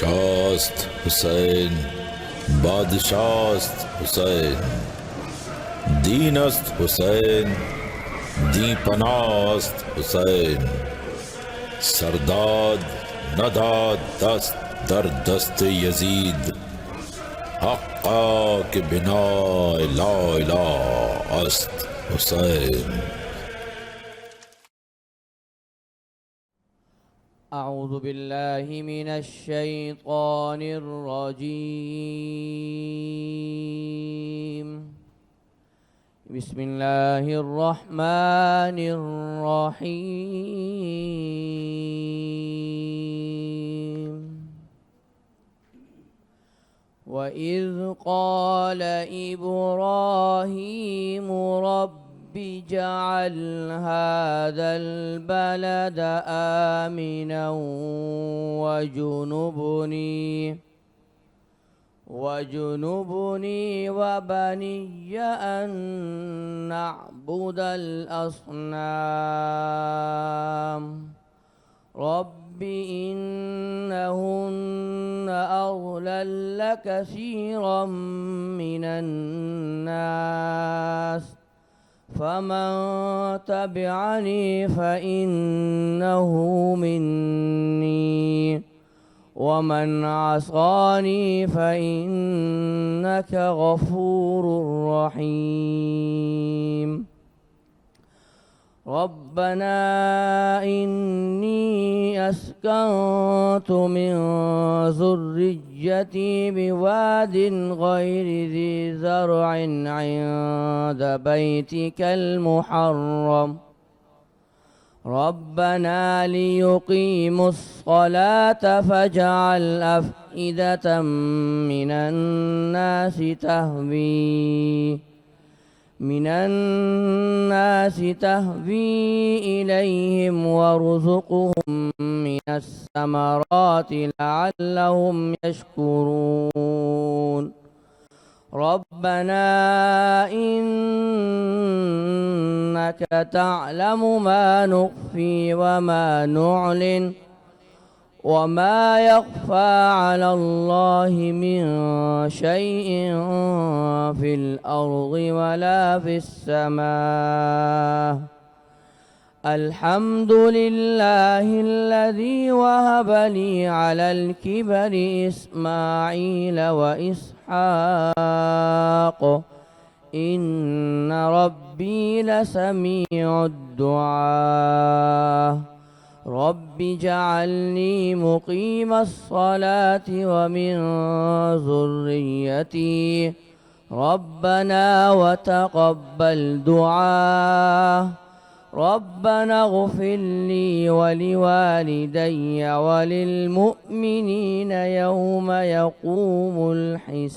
شاست حسین بادشاست حسین، دین است حسین دی پناست حسین، سرداد نداد دست در دست یزید، حقا که بنا لا اله است حسین. أعوذ بالله من الشيطان الرجيم. بسم الله الرحمن الرحيم. وإذ قال إبراهيم رب اجعل هذا البلد آمنا وجنبني وبني أن نعبد الأصنام رب إنهن أضلل كثيرا من الناس فمن تبعني فإنه مني ومن عصاني فإنك غفور رحيم. ربنا إني أسكنت من ذريتي بواد غير ذي زرع عند بيتك المحرم ربنا ليقيموا الصلاة فاجعل أفئدة من الناس تهوي إليهم وارزقهم من الثمرات لعلهم يشكرون. ربنا إنك تعلم ما نخفي وما نعلن وما يخفى على الله من شيء في الأرض ولا في السماء. الحمد لله الذي وهب لي على الكبر إسماعيل وإسحاق إن ربي لسميع الدعاء. رب اجعلني مقيم الصلاة ومن ذريتي ربنا وتقبل دعاء. ربنا اغفر لي ولوالدي وللمؤمنين يوم يقوم الحساب.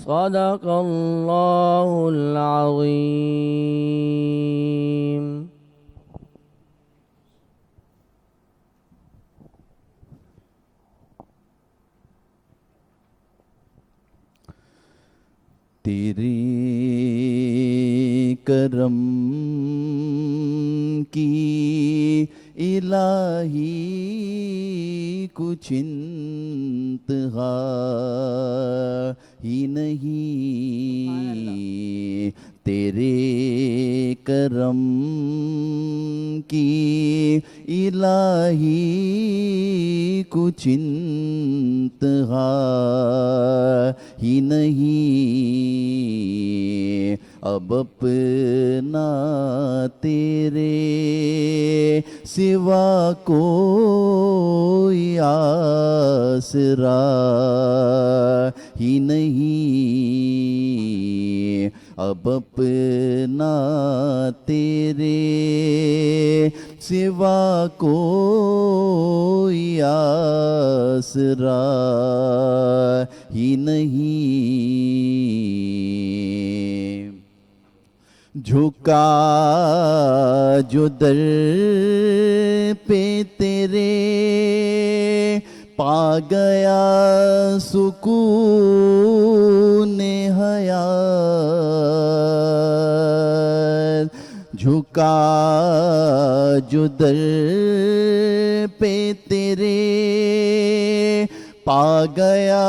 صدق الله العظيم. تیرے کرم کی الہی کچھ انتہا ہی نہیں، تیرے کرم کی الہی کچھ انتہا ہی نہیں، اب اپنا تیرے سوا کوئی آسرا ہی نہیں، اب اپنا تیرے سوا کوئی آسرا ہی نہیں، جھکا جو در پہ تیرے پا گیا سکون حیات، جھکا جو در پہ تیرے پا گیا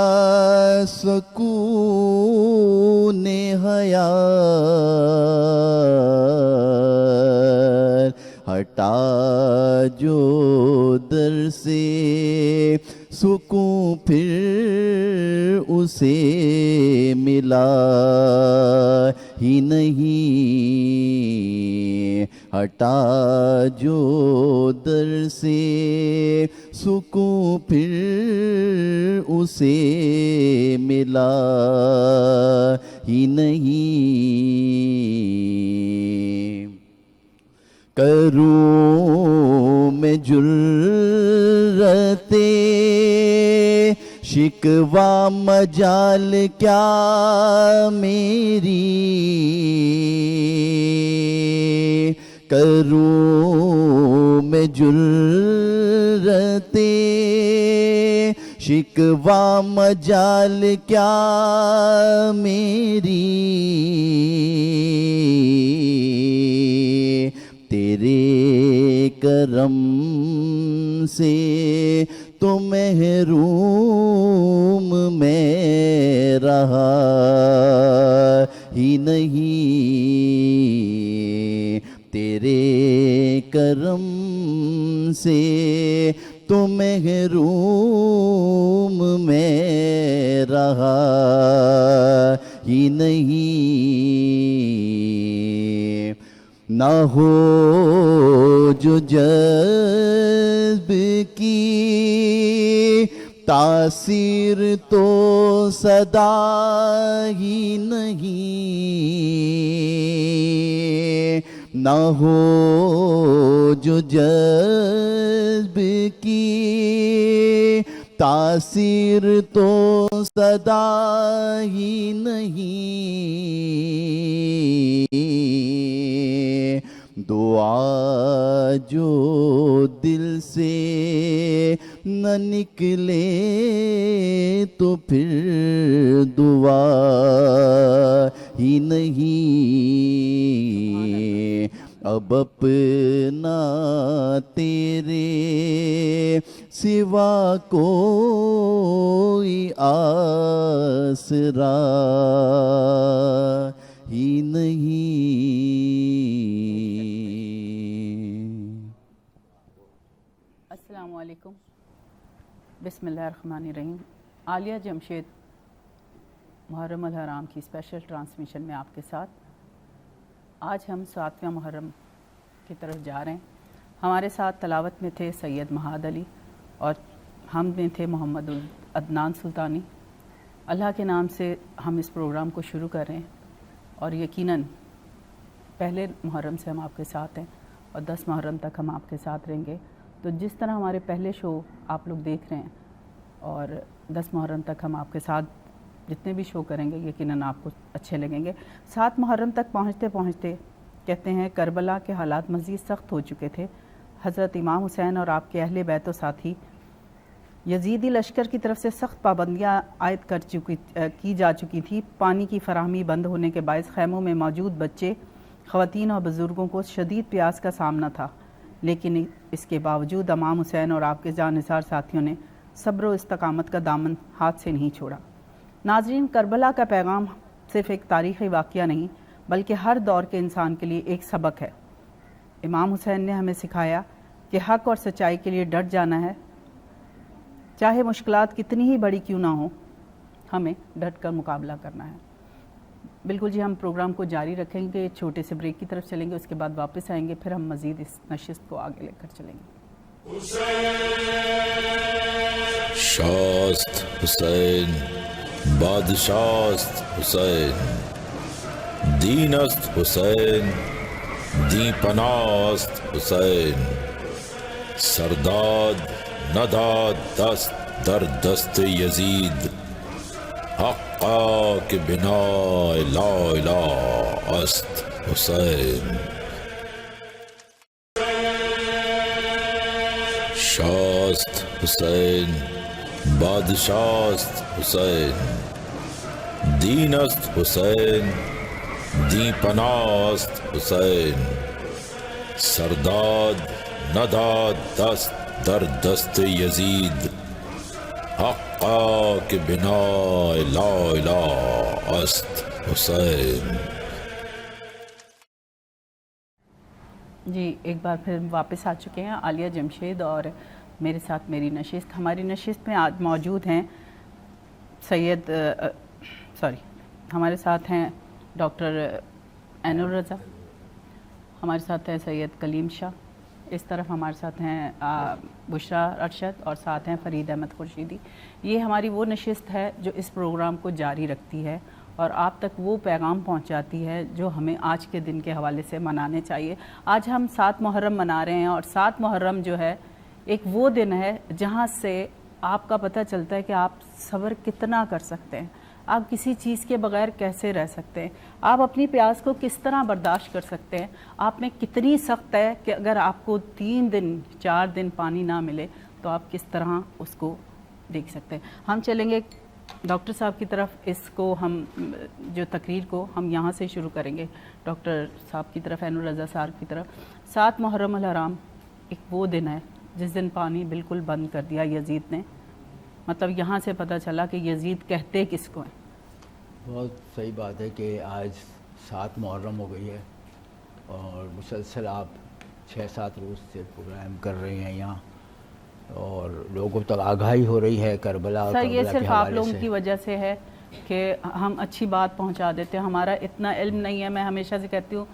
سکون حیات ہٹا جو در سے سکون پھر اسے ملا ہی نہیں ہٹا جو در سے سکون پھر اسے ملا ہی نہیں کروں میں جرتے شکوہ مجال کیا میری کروں میں جرتے شکوہ مجال کیا میری تیرے کرم سے تو محروم میں رہا ہی نہیں تیرے کرم سے تو محروم میں رہا ہی نہیں نہ ہو جو جذب کی تاثیر تو صدا ہی نہیں نہ ہو جو جذب کی تاثیر تو صدا ہی نہیں دعا جو دل سے نہ نکلے تو پھر دعا ہی نہیں اب اپنا تیرے سوا کوئی آسرا ہی نہیں۔ السلام علیکم، بسم اللہ الرحمن الرحیم۔ عالیہ جمشید محرم الحرام کی اسپیشل ٹرانسمیشن میں آپ کے ساتھ۔ آج ہم 7واں محرم کی طرف جا رہے ہیں۔ ہمارے ساتھ تلاوت میں تھے سید مہاد علی اور ہم میں تھے محمد عدنان سلطانی۔ اللہ کے نام سے ہم اس پروگرام کو شروع کر رہے ہیں اور یقیناً پہلے محرم سے ہم آپ کے ساتھ ہیں اور 10 محرم تک ہم آپ کے ساتھ رہیں گے۔ تو جس طرح ہمارے پہلے شو آپ لوگ دیکھ رہے ہیں اور 10 محرم تک ہم آپ کے ساتھ جتنے بھی شو کریں گے یقیناً آپ کو اچھے لگیں گے۔ 7 محرم تک پہنچتے پہنچتے کہتے ہیں کربلا کے حالات مزید سخت ہو چکے تھے۔ حضرت امام حسین اور آپ کے اہل بیت و ساتھی یزیدی لشکر کی طرف سے سخت پابندیاں عائد کی جا چکی تھی۔ پانی کی فراہمی بند ہونے کے باعث خیموں میں موجود بچے، خواتین اور بزرگوں کو شدید پیاس کا سامنا تھا، لیکن اس کے باوجود امام حسین اور آپ کے جانثار ساتھیوں نے صبر و استقامت کا دامن ہاتھ سے نہیں چھوڑا۔ ناظرین، کربلا کا پیغام صرف ایک تاریخی واقعہ نہیں بلکہ ہر دور کے انسان کے لیے ایک سبق ہے۔ امام حسین نے ہمیں سکھایا کہ حق اور سچائی کے لیے ڈٹ جانا ہے، چاہے مشکلات کتنی ہی بڑی کیوں نہ ہو، ہمیں ڈٹ کر مقابلہ کرنا ہے۔ بالکل جی، ہم پروگرام کو جاری رکھیں گے، چھوٹے سے بریک کی طرف چلیں گے، اس کے بعد واپس آئیں گے، پھر ہم مزید اس نشست کو آگے لے کر چلیں گے۔ شاست حسین بادشاست حسین، دین است حسین دی پناست حسین، سرداد نداد دست در دست یزید، حقا کہ بنا لا الہ است حسین۔ شاست حسین بادشاست حسین، دین است حسین دی پناست حسین، سرداد نداد دست در دست یزید، حقا کہ بنا لا الہ است حسین. جی ایک بار پھر واپس آ چکے ہیں عالیہ جمشید، اور میرے ساتھ میری نشست. ہماری نشست میں آج موجود ہیں ہمارے ساتھ ہیں ڈاکٹر عین الرضا، ہمارے ساتھ ہیں سید کلیم شاہ، اس طرف ہمارے ساتھ ہیں بشرا ارشد، اور ساتھ ہیں فرید احمد خورشیدی. یہ ہماری وہ نشست ہے جو اس پروگرام کو جاری رکھتی ہے اور آپ تک وہ پیغام پہنچاتی ہے جو ہمیں آج کے دن کے حوالے سے منانے چاہیے. آج ہم 7 محرم منا رہے ہیں، اور 7 محرم جو ہے ایک وہ دن ہے جہاں سے آپ کا پتہ چلتا ہے کہ آپ صبر کتنا کر سکتے ہیں، آپ کسی چیز کے بغیر کیسے رہ سکتے ہیں، آپ اپنی پیاس کو کس طرح برداشت کر سکتے ہیں، آپ میں کتنی سخت ہے کہ اگر آپ کو 3 دن 4 دن پانی نہ ملے تو آپ کس طرح اس کو دیکھ سکتے ہیں. ہم چلیں گے ڈاکٹر صاحب کی طرف. اس کو ہم جو تقریر کو ہم یہاں سے شروع کریں گے ڈاکٹر صاحب کی طرف، عین الرضا صاحب کی طرف. 7 محرم الحرام ایک وہ دن ہے جس دن پانی بالکل بند کر دیا یزید نے. مطلب یہاں سے پتہ چلا کہ یزید کہتے کس کو ہیں. بہت صحیح بات ہے کہ آج 7 محرم ہو گئی ہے اور مسلسل آپ 6-7 روز سے پروگرام کر رہے ہیں یہاں، اور لوگوں تک آگاہی ہو رہی ہے کربلا اور سر کربلا یہ کے صرف آپ حوالے لوگوں سے. کی وجہ سے ہے کہ ہم اچھی بات پہنچا دیتے ہیں. ہمارا اتنا علم نہیں ہے. میں ہمیشہ سے کہتی ہوں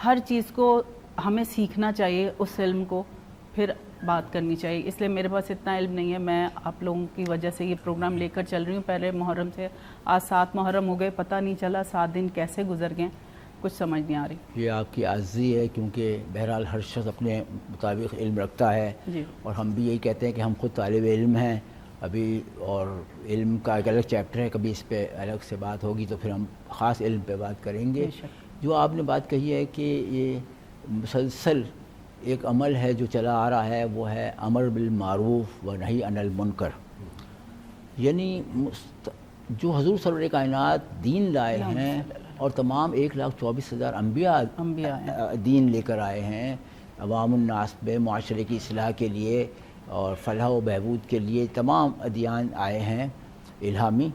ہر چیز کو ہمیں سیکھنا چاہیے، اس علم کو پھر بات کرنی چاہیے. اس لیے میرے پاس اتنا علم نہیں ہے. میں آپ لوگوں کی وجہ سے یہ پروگرام لے کر چل رہی ہوں. پہلے محرم سے آج 7 محرم ہو گئے، پتہ نہیں چلا 7 دن کیسے گزر گئے، کچھ سمجھ نہیں آ رہی. یہ آپ کی عاجزی ہے، کیونکہ بہرحال ہر شخص اپنے مطابق علم رکھتا ہے، جی اور ہم بھی یہی کہتے ہیں کہ ہم خود طالب علم ہیں ابھی، اور علم کا ایک الگ چیپٹر ہے، کبھی اس پہ الگ سے بات ہوگی تو پھر ہم خاص علم پہ بات کریں گے. بے شک. جو آپ نے بات کہی ہے کہ یہ مسلسل ایک عمل ہے جو چلا آ رہا ہے، وہ ہے امر بالمعروف و نہی عن المنکر. یعنی جو حضور صلی اللہ علیہ کائنات دین لائے ہیں اور تمام 1,24,000 انبیاء دین لے کر آئے ہیں عوام الناس میں، معاشرے کی اصلاح کے لیے اور فلاح و بہبود کے لیے تمام ادیان آئے ہیں الہامی.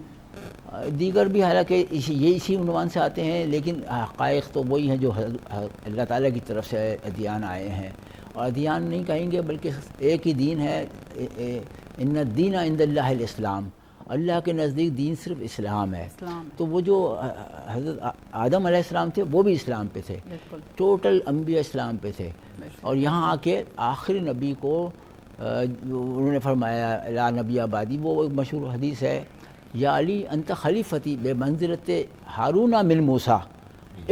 دیگر بھی حالانکہ اسی عنوان سے آتے ہیں، لیکن حقائق تو وہی ہیں جو اللہ تعالیٰ کی طرف سے ادیان آئے ہیں. اور ادیان نہیں کہیں گے بلکہ ایک ہی دین ہے، ان الدین عند اللہ الاسلام. اللہ کے نزدیک دین صرف اسلام ہے. تو وہ جو حضرت آدم علیہ السلام تھے وہ بھی اسلام پہ تھے، ٹوٹل انبیاء اسلام پہ تھے. اور یہاں آ کے آخری نبی کو انہوں نے فرمایا لا نبی آبادی، وہ ایک مشہور حدیث ہے، یا علی انت خلیفتی بے منزلت ہارون من موسیٰ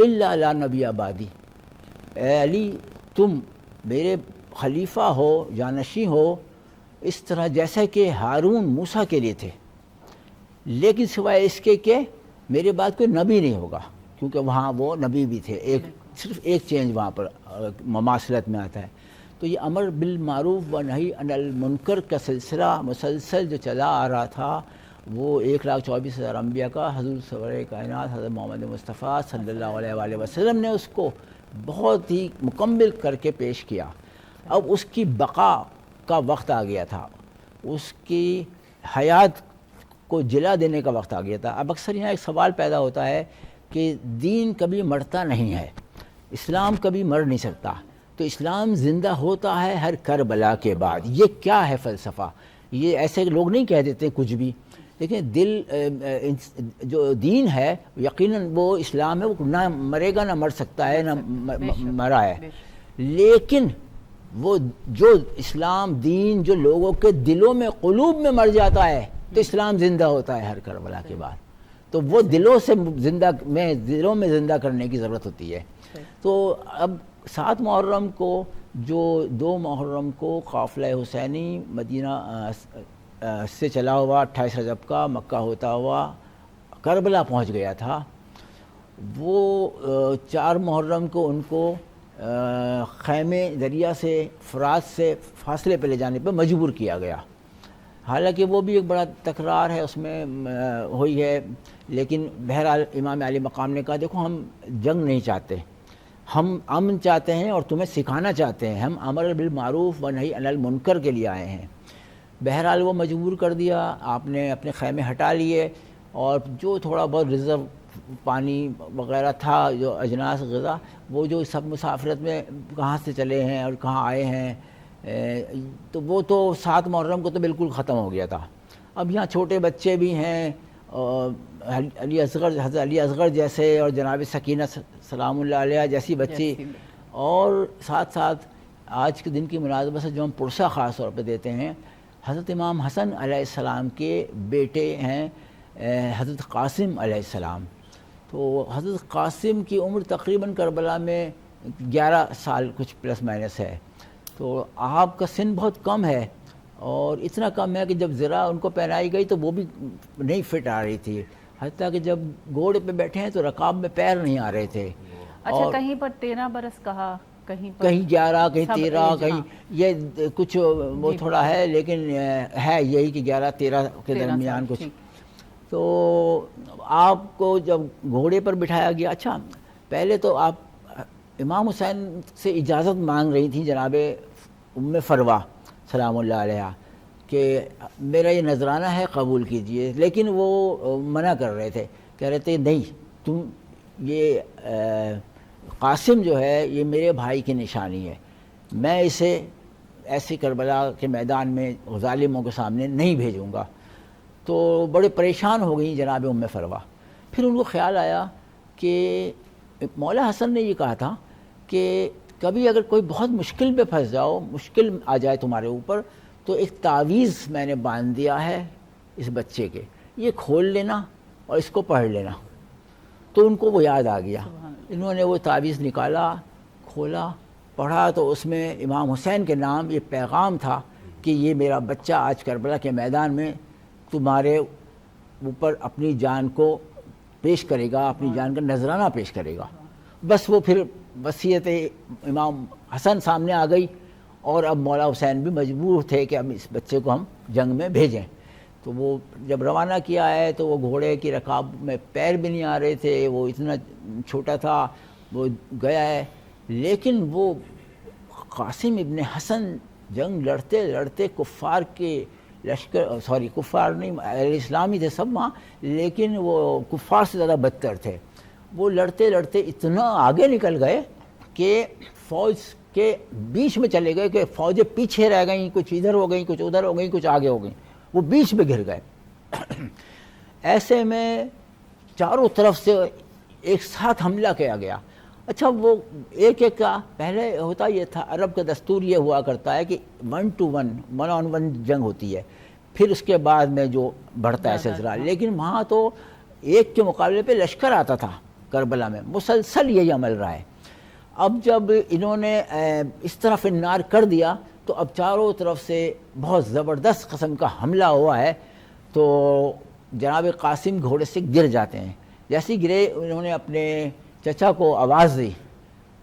الا لا نبی آبادی. اے علی تم میرے خلیفہ ہو، جانشین ہو، اس طرح جیسا کہ ہارون موسیٰ کے لیے تھے، لیکن سوائے اس کے کہ میرے بعد کوئی نبی نہیں ہوگا، کیونکہ وہاں وہ نبی بھی تھے. صرف ایک چینج وہاں پر مماثلت میں آتا ہے. تو یہ امر بالمعروف و نہی عن المنکر کا سلسلہ مسلسل جو چلا آ رہا تھا، وہ 1,24,000 انبیاء کا حضور سرور کائنات حضرت محمد مصطفیٰ صلی اللہ علیہ وآلہ وسلم نے اس کو بہت ہی مکمل کر کے پیش کیا. اب اس کی بقا کا وقت آ گیا تھا، اس کی حیات کو جلا دینے کا وقت آ گیا تھا. اب اکثر یہاں ایک سوال پیدا ہوتا ہے کہ دین کبھی مرتا نہیں ہے، اسلام کبھی مر نہیں سکتا، تو اسلام زندہ ہوتا ہے ہر کربلا کے بعد. یہ کیا ہے فلسفہ؟ یہ ایسے لوگ نہیں کہہ دیتے کچھ بھی، لیکن دل جو دین ہے یقیناً وہ اسلام ہے، وہ نہ مرے گا نہ مر سکتا ہے، نہ مرا ہے. لیکن وہ جو اسلام دین جو لوگوں کے دلوں میں قلوب میں مر جاتا ہے تو اسلام زندہ ہوتا ہے ہر کربلا کے بعد. تو وہ دلوں میں زندہ کرنے کی ضرورت ہوتی ہے. تو اب 7 محرم کو، جو 2 محرم کو قافلہ حسینی مدینہ سے چلا ہوا 28 رجب کا مکہ ہوتا ہوا کربلا پہنچ گیا تھا، وہ 4 محرم کو ان کو خیمے دریا سے فرات سے فاصلے پہ لے جانے پہ مجبور کیا گیا. حالانکہ وہ بھی ایک بڑا تکرار ہے اس میں ہوئی ہے، لیکن بہرحال امام علی مقام نے کہا دیکھو ہم جنگ نہیں چاہتے، ہم امن چاہتے ہیں اور تمہیں سکھانا چاہتے ہیں، ہم امر بالمعروف و نہی عن المنکر کے لیے آئے ہیں۔ بہرحال وہ مجبور کر دیا، آپ نے اپنے خیمے ہٹا لیے، اور جو تھوڑا بہت ریزرو پانی وغیرہ تھا، جو اجناس غذا، وہ جو سب مسافرت میں کہاں سے چلے ہیں اور کہاں آئے ہیں، تو وہ تو 7 محرم کو تو بالکل ختم ہو گیا تھا۔ اب یہاں چھوٹے بچے بھی ہیں، علی اصغر، حضرت علی اصغر جیسے، اور جناب سکینہ سلام اللہ علیہ جیسی بچی، اور ساتھ ساتھ آج کے دن کی مناسبت سے جو ہم پرسہ خاص طور پہ دیتے ہیں، حضرت امام حسن علیہ السلام کے بیٹے ہیں حضرت قاسم علیہ السلام۔ تو حضرت قاسم کی عمر تقریباً کربلا میں 11 سال کچھ پلس مائنس ہے، تو آپ کا سن بہت کم ہے، اور اتنا کم ہے کہ جب زرہ ان کو پہنائی گئی تو وہ بھی نہیں فٹ آ رہی تھی، حتیٰ کہ جب گھوڑے پہ بیٹھے ہیں تو رکاب میں پیر نہیں آ رہے تھے۔ اچھا، کہیں پر 13 برس کہا، کہیں 11، کہیں 13، کہیں یہ کچھ وہ تھوڑا ہے، لیکن ہے یہی کہ 11-13 کے درمیان کچھ۔ تو آپ کو جب گھوڑے پر بٹھایا گیا، اچھا پہلے تو آپ امام حسین سے اجازت مانگ رہی تھیں جناب ام فروہ سلام اللہ علیہ کہ میرا یہ نذرانہ ہے قبول کیجئے، لیکن وہ منع کر رہے تھے، کہہ رہے تھے نہیں، تم یہ قاسم جو ہے یہ میرے بھائی کی نشانی ہے، میں اسے ایسی کربلا کے میدان میں ظالموں کے سامنے نہیں بھیجوں گا۔ تو بڑے پریشان ہو گئیں جناب ام فروہ۔ پھر ان کو خیال آیا کہ مولا حسن نے یہ کہا تھا کہ کبھی اگر کوئی بہت مشکل پہ پھنس جاؤ، مشکل آ جائے تمہارے اوپر، تو ایک تعویذ میں نے باندھ دیا ہے اس بچے کے، یہ کھول لینا اور اس کو پڑھ لینا۔ تو ان کو وہ یاد آ گیا، انہوں نے وہ تعویذ نکالا، کھولا، پڑھا، تو اس میں امام حسین کے نام یہ پیغام تھا کہ یہ میرا بچہ آج کربلا کے میدان میں تمہارے اوپر اپنی جان کو پیش کرے گا، اپنی جان کا نذرانہ پیش کرے گا۔ بس وہ پھر وصیت امام حسن سامنے آ گئی، اور اب مولا حسین بھی مجبور تھے کہ اب اس بچے کو ہم جنگ میں بھیجیں۔ تو وہ جب روانہ کیا ہے تو وہ گھوڑے کی رکاب میں پیر بھی نہیں آ رہے تھے، وہ اتنا چھوٹا تھا، وہ گیا ہے، لیکن وہ قاسم ابن حسن جنگ لڑتے لڑتے کفار کے لشکر، کفار نہیں، اہل اسلامی تھے سب وہاں، لیکن وہ کفار سے زیادہ بدتر تھے۔ وہ لڑتے لڑتے اتنا آگے نکل گئے کہ فوج کے بیچ میں چلے گئے، کہ فوجیں پیچھے رہ گئیں، کچھ ادھر ہو گئیں، کچھ ادھر ہو گئیں، کچھ آگے ہو گئیں، وہ بیچ میں گر گئے۔ ایسے میں چاروں طرف سے ایک ساتھ حملہ کیا گیا۔ اچھا، وہ ایک ایک کا پہلے ہوتا یہ تھا، عرب کا دستور یہ ہوا کرتا ہے کہ 1 to 1 1 on 1 جنگ ہوتی ہے، پھر اس کے بعد میں جو بڑھتا ہے سلسلہ، لیکن وہاں تو ایک کے مقابلے پہ لشکر آتا تھا۔ کربلا میں مسلسل یہی عمل رہا ہے۔ اب جب انہوں نے اس طرف انار کر دیا تو اب چاروں طرف سے بہت زبردست قسم کا حملہ ہوا ہے، تو جناب قاسم گھوڑے سے گر جاتے ہیں۔ جیسے گرے انہوں نے اپنے چچا کو آواز دی،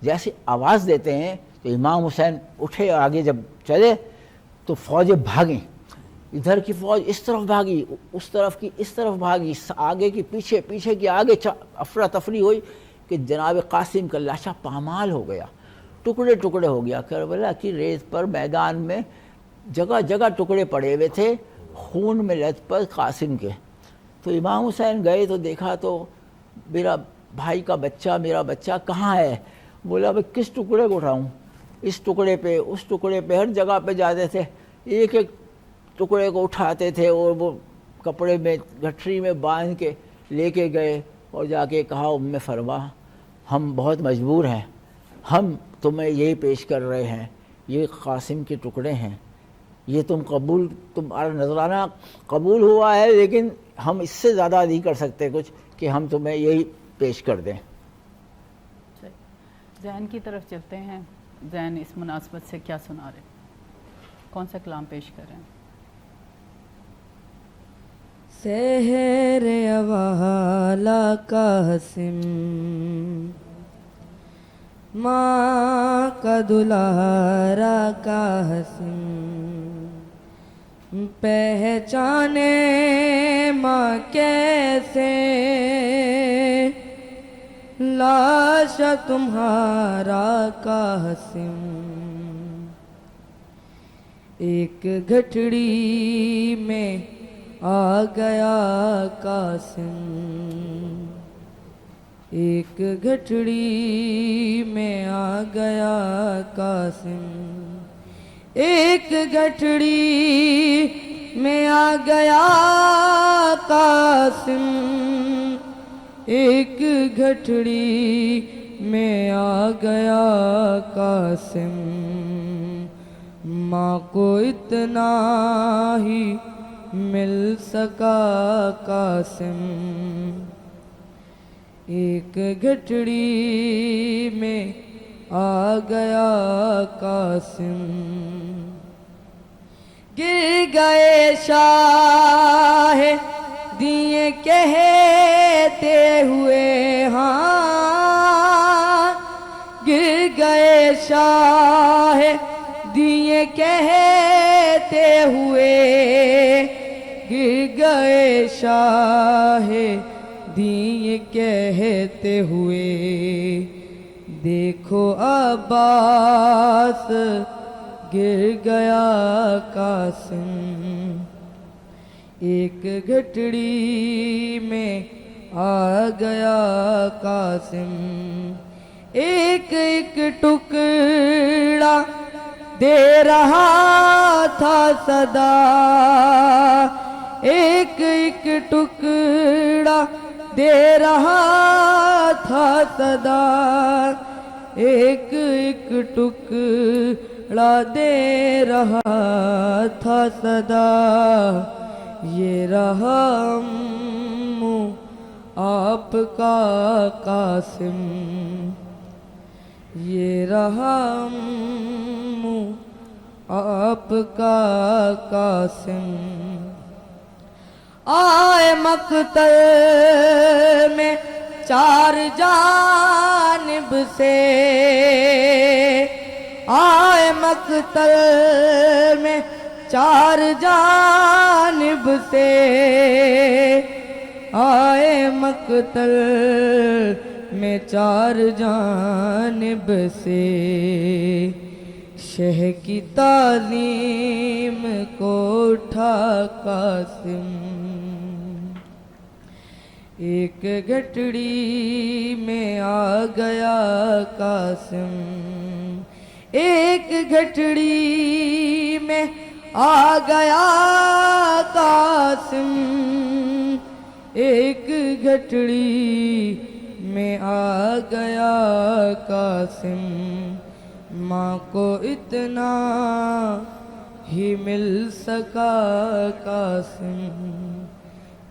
جیسے آواز دیتے ہیں تو امام حسین اٹھے اور آگے جب چلے تو فوجیں بھاگیں، ادھر کی فوج اس طرف بھاگی، اس طرف کی اس طرف بھاگی، آگے کی پیچھے، پیچھے کی آگے، افراتفری ہوئی کہ جناب قاسم کا لاشا پامال ہو گیا، ٹکڑے ٹکڑے ہو گیا۔ کربلا کی ریت پر میدان میں جگہ جگہ ٹکڑے پڑے ہوئے تھے، خون میں لت پت قاسم کے۔ تو امام حسین گئے تو دیکھا تو میرا بھائی کا بچہ، میرا بچہ کہاں ہے؟ بولا بھائی کس ٹکڑے کو اٹھاؤں؟ اس ٹکڑے پہ، اس ٹکڑے پہ، ہر جگہ پہ جاتے تھے، ایک ایک ٹکڑے کو اٹھاتے تھے اور وہ کپڑے میں گٹھری میں باندھ کے لے کے گئے، اور جا کے کہا ام فروہ ہم بہت مجبور ہیں، ہم تمہیں یہی پیش کر رہے ہیں، یہ قاسم کے ٹکڑے ہیں، یہ تمہارا نذرانہ قبول ہوا ہے، لیکن ہم اس سے زیادہ نہیں کر سکتے کچھ کہ ہم تمہیں یہی پیش کر دیں۔ زین کی طرف چلتے ہیں۔ زین اس مناسبت سے کیا سنا رہے ہیں؟ کون سا کلام پیش کر رہے ہیں؟ سحر والا قاسم ماں کا دلارا قاسم، پہچانے ماں کیسے لاشا تمہارا قاسم ایک گھٹڑی میں آ گیا قاسم ایک گھٹڑی میں آ گیا قاسم ایک گھٹڑی میں آ گیا قاسم ایک گھٹڑی میں آ گیا قاسم ماں کو اتنا ہی مل سکا قاسم ایک گھٹڑی میں آ گیا قاسم گر گئے شاہ دیے کہتے ہوئے ہاں گر گئے شاہ دیے کہتے ہوئے گر گئے شاہ دیے کہتے ہوئے دیکھو عباس گر گیا قاسم ایک گھٹڑی میں آ گیا قاسم ایک ایک ٹکڑا دے رہا تھا صدا ایک ایک ٹکڑا دے رہا تھا صدا ایک ایک ٹکڑا دے رہا تھا صدا یہ رہا آپ کا قاسم یہ رہا آپ کا قاسم آئے مقتل میں چار جانب سے آئے مقتل میں چار جانب سے آئے مقتل میں چار جانب سے شہ کی تعلیم کو اٹھا قاسم ایک گھٹڑی میں آ گیا قاسم ایک گھٹڑی میں آ گیا قاسم ایک گھٹڑی میں آ گیا قاسم ماں کو اتنا ہی مل سکا قاسم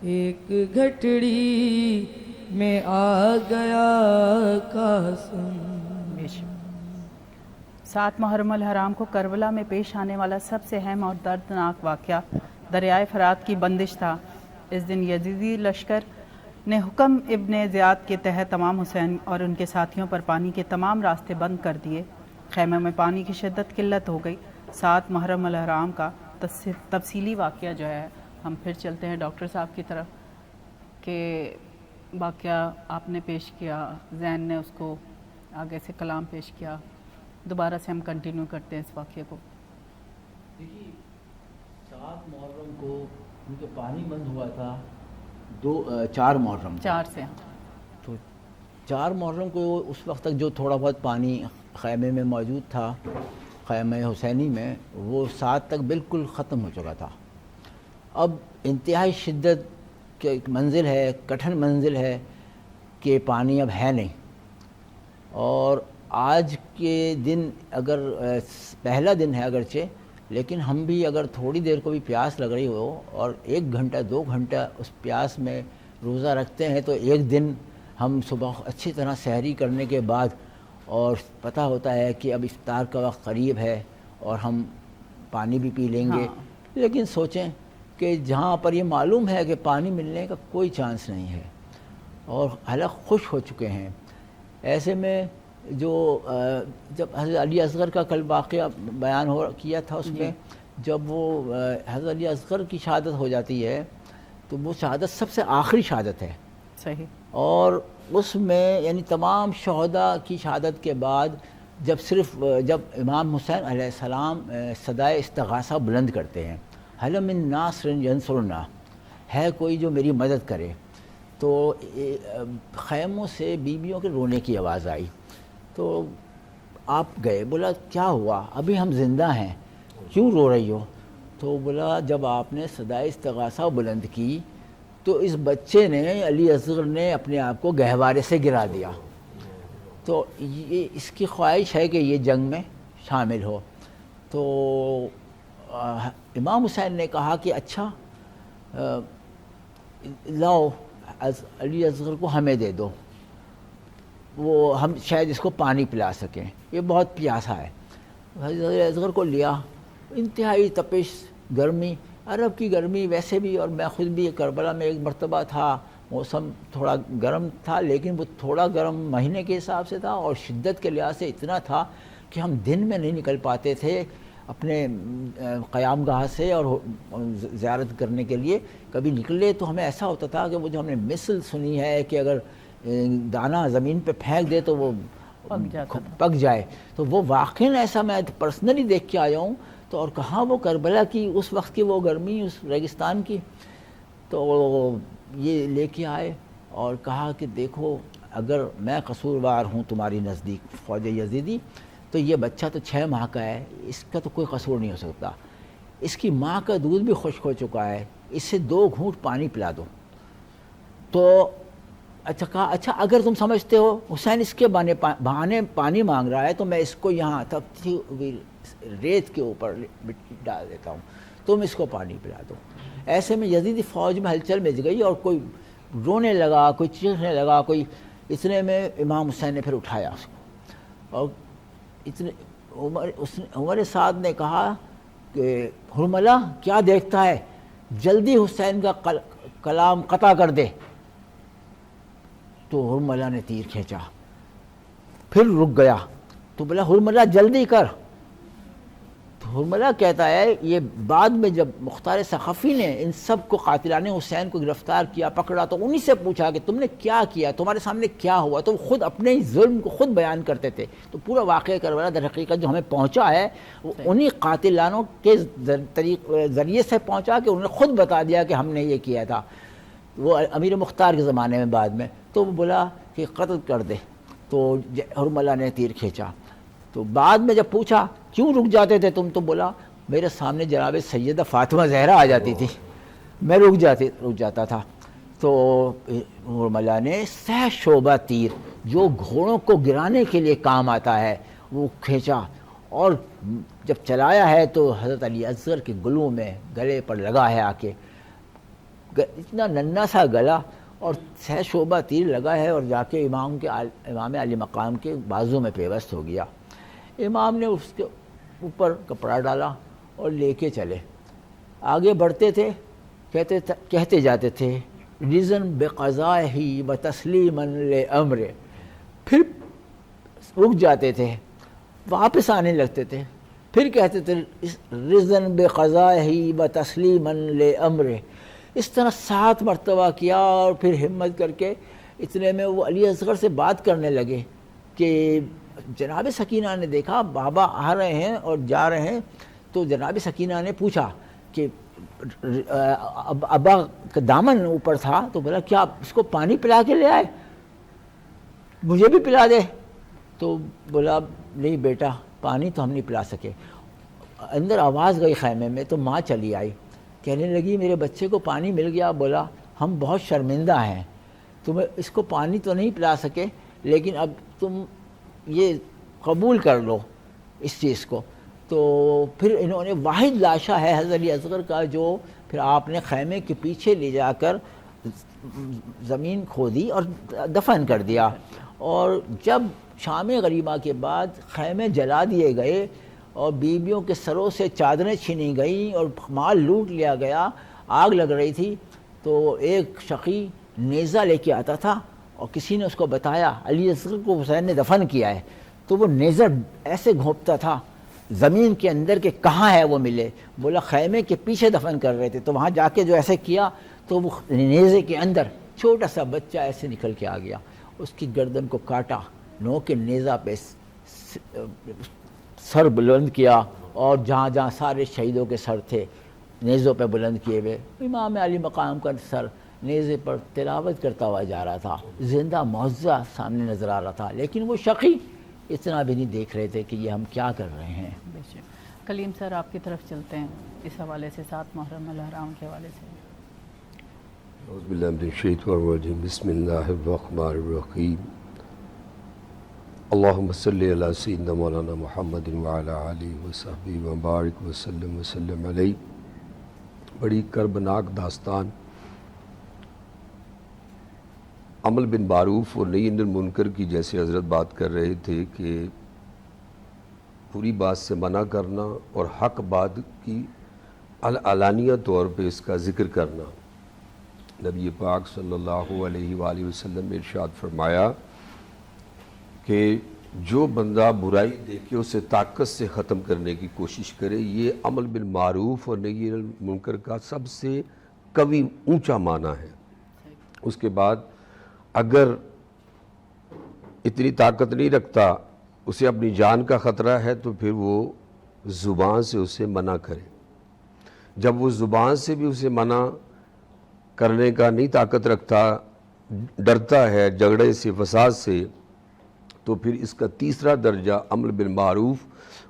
ایک گھٹڑی میں آ گیا قاسم 7 محرم الحرام کو کربلا میں پیش آنے والا سب سے اہم اور دردناک واقعہ دریائے فرات کی بندش تھا۔ اس دن یزیدی لشکر نے حکم ابن زیاد کے تحت تمام حسین اور ان کے ساتھیوں پر پانی کے تمام راستے بند کر دیے۔ خیمے میں پانی کی شدت قلت ہو گئی۔ 7 محرم الحرام کا تفصیلی واقعہ جو ہے ہم پھر چلتے ہیں ڈاکٹر صاحب کی طرف کہ واقعہ آپ نے پیش کیا، زین نے اس کو آگے سے کلام پیش کیا، دوبارہ سے ہم کنٹینیو کرتے ہیں اس واقعے کو۔ دیکھیے 7 محرم کو ان کے پانی بند ہوا تھا 4 محرم 4 سے تو 4 محرم کو اس وقت تک جو تھوڑا بہت پانی خیمے میں موجود تھا، خیمہ حسینی میں، وہ 7 تک بالکل ختم ہو چکا تھا۔ اب انتہائی شدت کے ایک منزل ہے، کٹھن منزل ہے کہ پانی اب ہے نہیں۔ اور آج کے دن اگر پہلا دن ہے اگرچہ، لیکن ہم بھی اگر تھوڑی دیر کو بھی پیاس لگ رہی ہو اور 1 گھنٹہ 2 گھنٹہ اس پیاس میں روزہ رکھتے ہیں تو ایک دن ہم صبح اچھی طرح سحری کرنے کے بعد اور پتہ ہوتا ہے کہ اب افطار کا وقت قریب ہے اور ہم پانی بھی پی لیں گے، لیکن سوچیں کہ جہاں پر یہ معلوم ہے کہ پانی ملنے کا کوئی چانس نہیں ہے اور حالانکہ خوش ہو چکے ہیں، ایسے میں جو جب حضرت علی اصغر کا کل واقعہ بیان کیا تھا، اس میں جب وہ حضرت علی اصغر کی شہادت ہو جاتی ہے تو وہ شہادت سب سے آخری شہادت ہے، صحیح، اور اس میں یعنی تمام شہداء کی شہادت کے بعد جب امام حسین علیہ السلام صدائے استغاثہ بلند کرتے ہیں، حل من ناصر ینصرنا، ہے کوئی جو میری مدد کرے، تو خیموں سے بیویوں کے رونے کی آواز آئی. تو آپ گئے، بولا کیا ہوا، ابھی ہم زندہ ہیں، کیوں رو رہی ہو؟ تو بولا جب آپ نے صدائے استغاثہ بلند کی تو اس بچے نے، علی اصغر نے، اپنے آپ کو گہوارے سے گرا دیا. تو یہ اس کی خواہش ہے کہ یہ جنگ میں شامل ہو. تو امام حسین نے کہا کہ اچھا لاؤ علی اصغر کو ہمیں دے دو، وہ ہم شاید اس کو پانی پلا سکیں، یہ بہت پیاسا ہے. علی اصغر کو لیا، انتہائی تپش، گرمی، عرب کی گرمی ویسے بھی، اور میں خود بھی کربلا میں ایک مرتبہ تھا، موسم تھوڑا گرم تھا لیکن وہ تھوڑا گرم مہینے کے حساب سے تھا اور شدت کے لحاظ سے اتنا تھا کہ ہم دن میں نہیں نکل پاتے تھے اپنے قیام گاہ سے اور زیارت کرنے کے لیے. کبھی نکلے تو ہمیں ایسا ہوتا تھا کہ وہ جو ہم نے مثل سنی ہے کہ اگر دانہ زمین پہ پھینک دے تو وہ پک جائے، تو وہ واقعاً ایسا میں پرسنلی دیکھ کے آیا ہوں. تو اور کہاں وہ کربلا کی اس وقت کی وہ گرمی، اس ریگستان کی. تو یہ لے کے آئے اور کہا کہ دیکھو اگر میں قصوروار ہوں تمہاری نزدیک فوج یزیدی، تو یہ بچہ تو 6 ماہ کا ہے، اس کا تو کوئی قصور نہیں ہو سکتا، اس کی ماں کا دودھ بھی خشک ہو چکا ہے، اسے 2 گھونٹ پانی پلا دو. تو اچھا کہا اچھا اگر تم سمجھتے ہو حسین اس کے بہانے پانی مانگ رہا ہے تو میں اس کو یہاں تپتی ہوئی ریت کے اوپر ڈال دیتا ہوں، تم اس کو پانی پلا دو. ایسے میں یزیدی فوج میں ہلچل مچ گئی اور کوئی رونے لگا، کوئی چیخنے لگا، کوئی. اتنے میں امام حسین نے پھر اٹھایا اس کو، اور اتنے عمر سعد نے کہا کہ حرملہ کیا دیکھتا ہے، جلدی حسین کا کلام قطع کر دے. تو حرملہ نے تیر کھینچا، پھر رک گیا. تو بولا حرملہ جلدی کر. تو حرملہ کہتا ہے یہ بعد میں جب مختار ثقفی نے ان سب کو قاتلان حسین کو گرفتار کیا، پکڑا، تو انہی سے پوچھا کہ تم نے کیا کیا، تمہارے سامنے کیا ہوا، تو خود اپنے ہی ظلم کو خود بیان کرتے تھے. تو پورا واقعہ کربلا در حقیقت جو ہمیں پہنچا ہے وہ انہی قاتلانوں کے ذریعے سے پہنچا کہ انہوں نے خود بتا دیا کہ ہم نے یہ کیا تھا. وہ امیر مختار کے زمانے میں بعد میں تو وہ بولا کہ قتل کر دے. تو حرملہ نے تیر کھینچا. تو بعد میں جب پوچھا کیوں رک جاتے تھے تم، تو بولا میرے سامنے جناب سیدہ فاطمہ زہرا آ جاتی تھی، میں رک جاتا تھا. تو حرملہ نے 100 شعبہ تیر جو گھوڑوں کو گرانے کے لیے کام آتا ہے وہ کھینچا، اور جب چلایا ہے تو حضرت علی اصغر کے گلوں میں گلے پر لگا ہے آ کے. اتنا ننھا سا گلا اور 100 شعبہ تیر لگا ہے اور جا کے امام علی مقام کے بازو میں پیوست ہو گیا. امام نے اس کے اوپر کپڑا ڈالا اور لے کے چلے. آگے بڑھتے تھے، کہتے جاتے تھے رضن بقضائہ و تسلیما لامر، پھر رک جاتے تھے، واپس آنے لگتے تھے، پھر کہتے تھے رضن بقضائہ و تسلیما لامر. اس طرح 7 مرتبہ کیا اور پھر ہمت کر کے اتنے میں وہ علی اصغر سے بات کرنے لگے کہ جناب سکینہ نے دیکھا بابا آ رہے ہیں اور جا رہے ہیں. تو جناب سکینہ نے پوچھا کہ ابا کا دامن اوپر تھا، تو بولا کیا اس کو پانی پلا کے لے آئے، مجھے بھی پلا دے. تو بولا نہیں بیٹا پانی تو ہم نہیں پلا سکے. اندر آواز گئی خیمے میں تو ماں چلی آئی، کہنے لگی میرے بچے کو پانی مل گیا. بولا ہم بہت شرمندہ ہیں، تمہیں اس کو پانی تو نہیں پلا سکے لیکن اب تم یہ قبول کر لو اس چیز کو. تو پھر انہوں نے واحد لاشا ہے حضرت علی اصغر کا جو پھر آپ نے خیمے کے پیچھے لے جا کر زمین کھودی اور دفن کر دیا. اور جب شام غریبہ کے بعد خیمے جلا دیے گئے اور بیویوں کے سروں سے چادریں چھینی گئیں اور مال لوٹ لیا گیا، آگ لگ رہی تھی، تو ایک شقی نیزہ لے کے آتا تھا اور کسی نے اس کو بتایا علی اصغر کو حسین نے دفن کیا ہے. تو وہ نیزہ ایسے گھونپتا تھا زمین کے اندر کہ کہاں ہے وہ ملے. بولا خیمے کے پیچھے دفن کر رہے تھے، تو وہاں جا کے جو ایسے کیا تو وہ نیزے کے اندر چھوٹا سا بچہ ایسے نکل کے آ گیا، اس کی گردن کو کاٹا، نو کے نیزہ پہ سر بلند کیا، اور جہاں جہاں سارے شہیدوں کے سر تھے نیزوں پہ بلند کیے ہوئے، امام علی مقام کا سر نیزے پر تلاوت کرتا ہوا جا رہا تھا، زندہ معجزہ سامنے نظر آ رہا تھا، لیکن وہ شقی اتنا بھی نہیں دیکھ رہے تھے کہ یہ ہم کیا کر رہے ہیں۔ بے شک۔ کلیم سر آپ کی طرف چلتے ہیں اس حوالے سے، 7 محرم الحرام کے حوالے سے۔ اعوذ باللہ من الشیطان الرجیم، بسم اللہ الرحمن الرحیم، اللہم صلی علی سیدنا مولانا محمد وعلی آلہ وصحبہ وبارک وسلم علیہ۔ بڑی کربناک داستان عمل بن معروف اور نہی عن المنکر کی، جیسے حضرت بات کر رہے تھے کہ پوری بات سے منع کرنا اور حق بات کی علانیہ طور پہ اس کا ذکر کرنا۔ نبی پاک صلی اللہ علیہ وآلہ وسلم نے ارشاد فرمایا کہ جو بندہ برائی دیکھے اسے طاقت سے ختم کرنے کی کوشش کرے، یہ عمل بالمعروف اور نہی عن المنکر کا سب سے قوی اونچا معنی ہے۔ اس کے بعد اگر اتنی طاقت نہیں رکھتا، اسے اپنی جان کا خطرہ ہے، تو پھر وہ زبان سے اسے منع کرے۔ جب وہ زبان سے بھی اسے منع کرنے کا نہیں طاقت رکھتا، ڈرتا ہے جھگڑے سے، فساد سے، تو پھر اس کا تیسرا درجہ عمل بالمعروف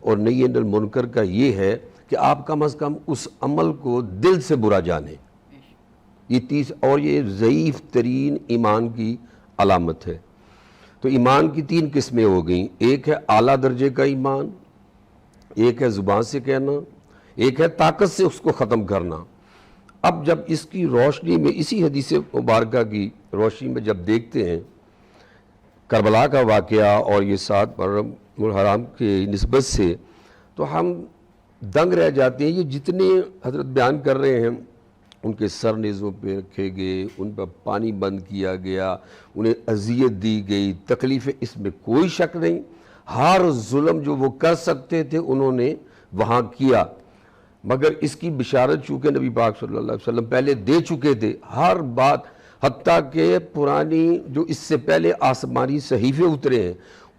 اور نہی عن المنکر کا یہ ہے کہ آپ کم از کم اس عمل کو دل سے برا جانیں۔ اور یہ ضعیف ترین ایمان کی علامت ہے۔ تو ایمان کی 3 قسمیں ہو گئیں، ایک ہے اعلیٰ درجے کا ایمان، ایک ہے زبان سے کہنا، ایک ہے طاقت سے اس کو ختم کرنا۔ اب جب اس کی روشنی میں، اسی حدیث مبارکہ کی روشنی میں جب دیکھتے ہیں کربلا کا واقعہ اور یہ 7 محرم الحرام کے نسبت سے، تو ہم دنگ رہ جاتے ہیں۔ یہ جتنے حضرت بیان کر رہے ہیں، ان کے سر نیزوں پہ رکھے گئے، ان پر پانی بند کیا گیا، انہیں اذیت دی گئی، تکلیف، اس میں کوئی شک نہیں۔ ہر ظلم جو وہ کر سکتے تھے انہوں نے وہاں کیا، مگر اس کی بشارت چونکہ نبی پاک صلی اللہ علیہ وسلم پہلے دے چکے تھے، ہر بات، حتیٰ کہ پرانی جو اس سے پہلے آسمانی صحیفے اترے ہیں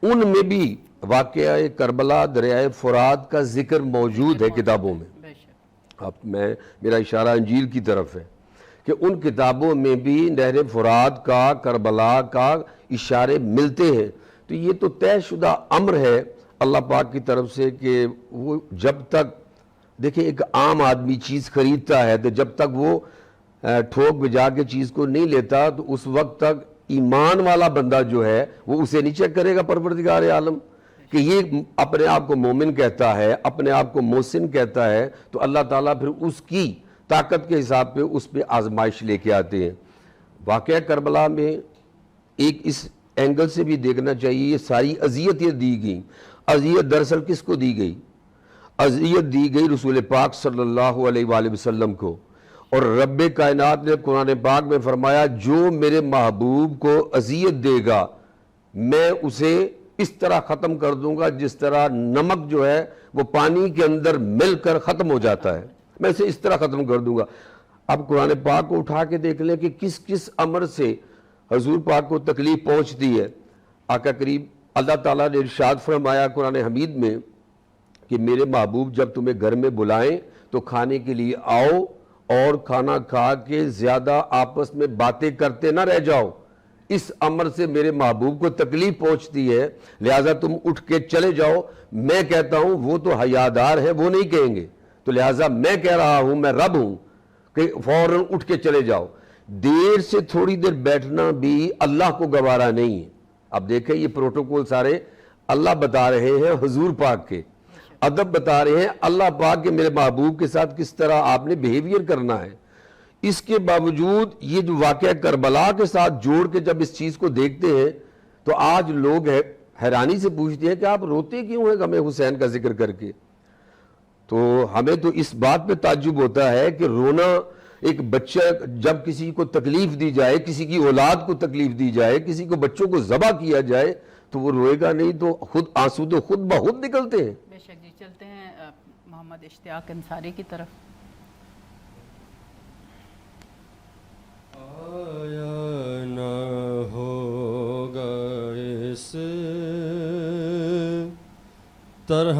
ان میں بھی واقعہ کربلا، دریائے فرات کا ذکر موجود ہے کتابوں میں۔ اب میرا اشارہ انجیل کی طرف ہے کہ ان کتابوں میں بھی نہر فرات کا، کربلا کا اشارے ملتے ہیں۔ تو یہ تو طے شدہ امر ہے اللہ پاک کی طرف سے کہ وہ جب تک، دیکھیں ایک عام آدمی چیز خریدتا ہے تو جب تک وہ ٹھوک بجا کے چیز کو نہیں لیتا، تو اس وقت تک ایمان والا بندہ جو ہے وہ اسے نہیں چیک کرے گا پروردگار عالم کہ یہ اپنے آپ کو مومن کہتا ہے، اپنے آپ کو محسن کہتا ہے، تو اللہ تعالیٰ پھر اس کی طاقت کے حساب پہ اس پہ آزمائش لے کے آتے ہیں۔ واقعہ کربلا میں ایک اس اینگل سے بھی دیکھنا چاہیے، یہ ساری اذیتیں دی گئیں۔ اذیت دراصل کس کو دی گئی؟ اذیت دی گئی رسول پاک صلی اللہ علیہ وآلہ وسلم کو، اور رب کائنات نے قرآن پاک میں فرمایا جو میرے محبوب کو اذیت دے گا میں اسے اس طرح ختم کر دوں گا جس طرح نمک جو ہے وہ پانی کے اندر مل کر ختم ہو جاتا ہے، میں اسے اس طرح ختم کر دوں گا۔ اب قرآن پاک کو اٹھا کے دیکھ لیں کہ کس کس امر سے حضور پاک کو تکلیف پہنچتی ہے۔ آقا کریم اللہ تعالیٰ نے ارشاد فرمایا قرآن حمید میں کہ میرے محبوب جب تمہیں گھر میں بلائیں تو کھانے کے لیے آؤ، اور کھانا کھا کے زیادہ آپس میں باتیں کرتے نہ رہ جاؤ، اس امر سے میرے محبوب کو تکلیف پہنچتی ہے، لہٰذا تم اٹھ کے چلے جاؤ۔ میں کہتا ہوں وہ تو حیادار ہے، وہ نہیں کہیں گے، تو لہٰذا میں کہہ رہا ہوں، میں رب ہوں کہ فوراً اٹھ کے چلے جاؤ۔ دیر سے تھوڑی دیر بیٹھنا بھی اللہ کو گوارا نہیں ہے۔ اب دیکھیں یہ پروٹوکول سارے اللہ بتا رہے ہیں، حضور پاک کے ادب بتا رہے ہیں، اللہ پاک کے میرے محبوب کے ساتھ کس طرح آپ نے بیہیویئر کرنا ہے۔ اس کے باوجود یہ جو واقعہ کربلا کے ساتھ جوڑ کے جب اس چیز کو دیکھتے ہیں تو آج لوگ حیرانی سے پوچھتے ہیں کہ آپ روتے کیوں ہیں غم حسین کا ذکر کر کے؟ تو ہمیں تو اس بات پہ تعجب ہوتا ہے کہ رونا، ایک بچہ جب کسی کو تکلیف دی جائے، کسی کی اولاد کو تکلیف دی جائے، کسی کو بچوں کو ذبح کیا جائے تو وہ روئے گا نہیں، تو خود آنسو تو خود بخود نکلتے ہیں۔ بے شک جی، چلتے ہیں محمد اشتیاق انصاری کی طرف۔ آیا طرح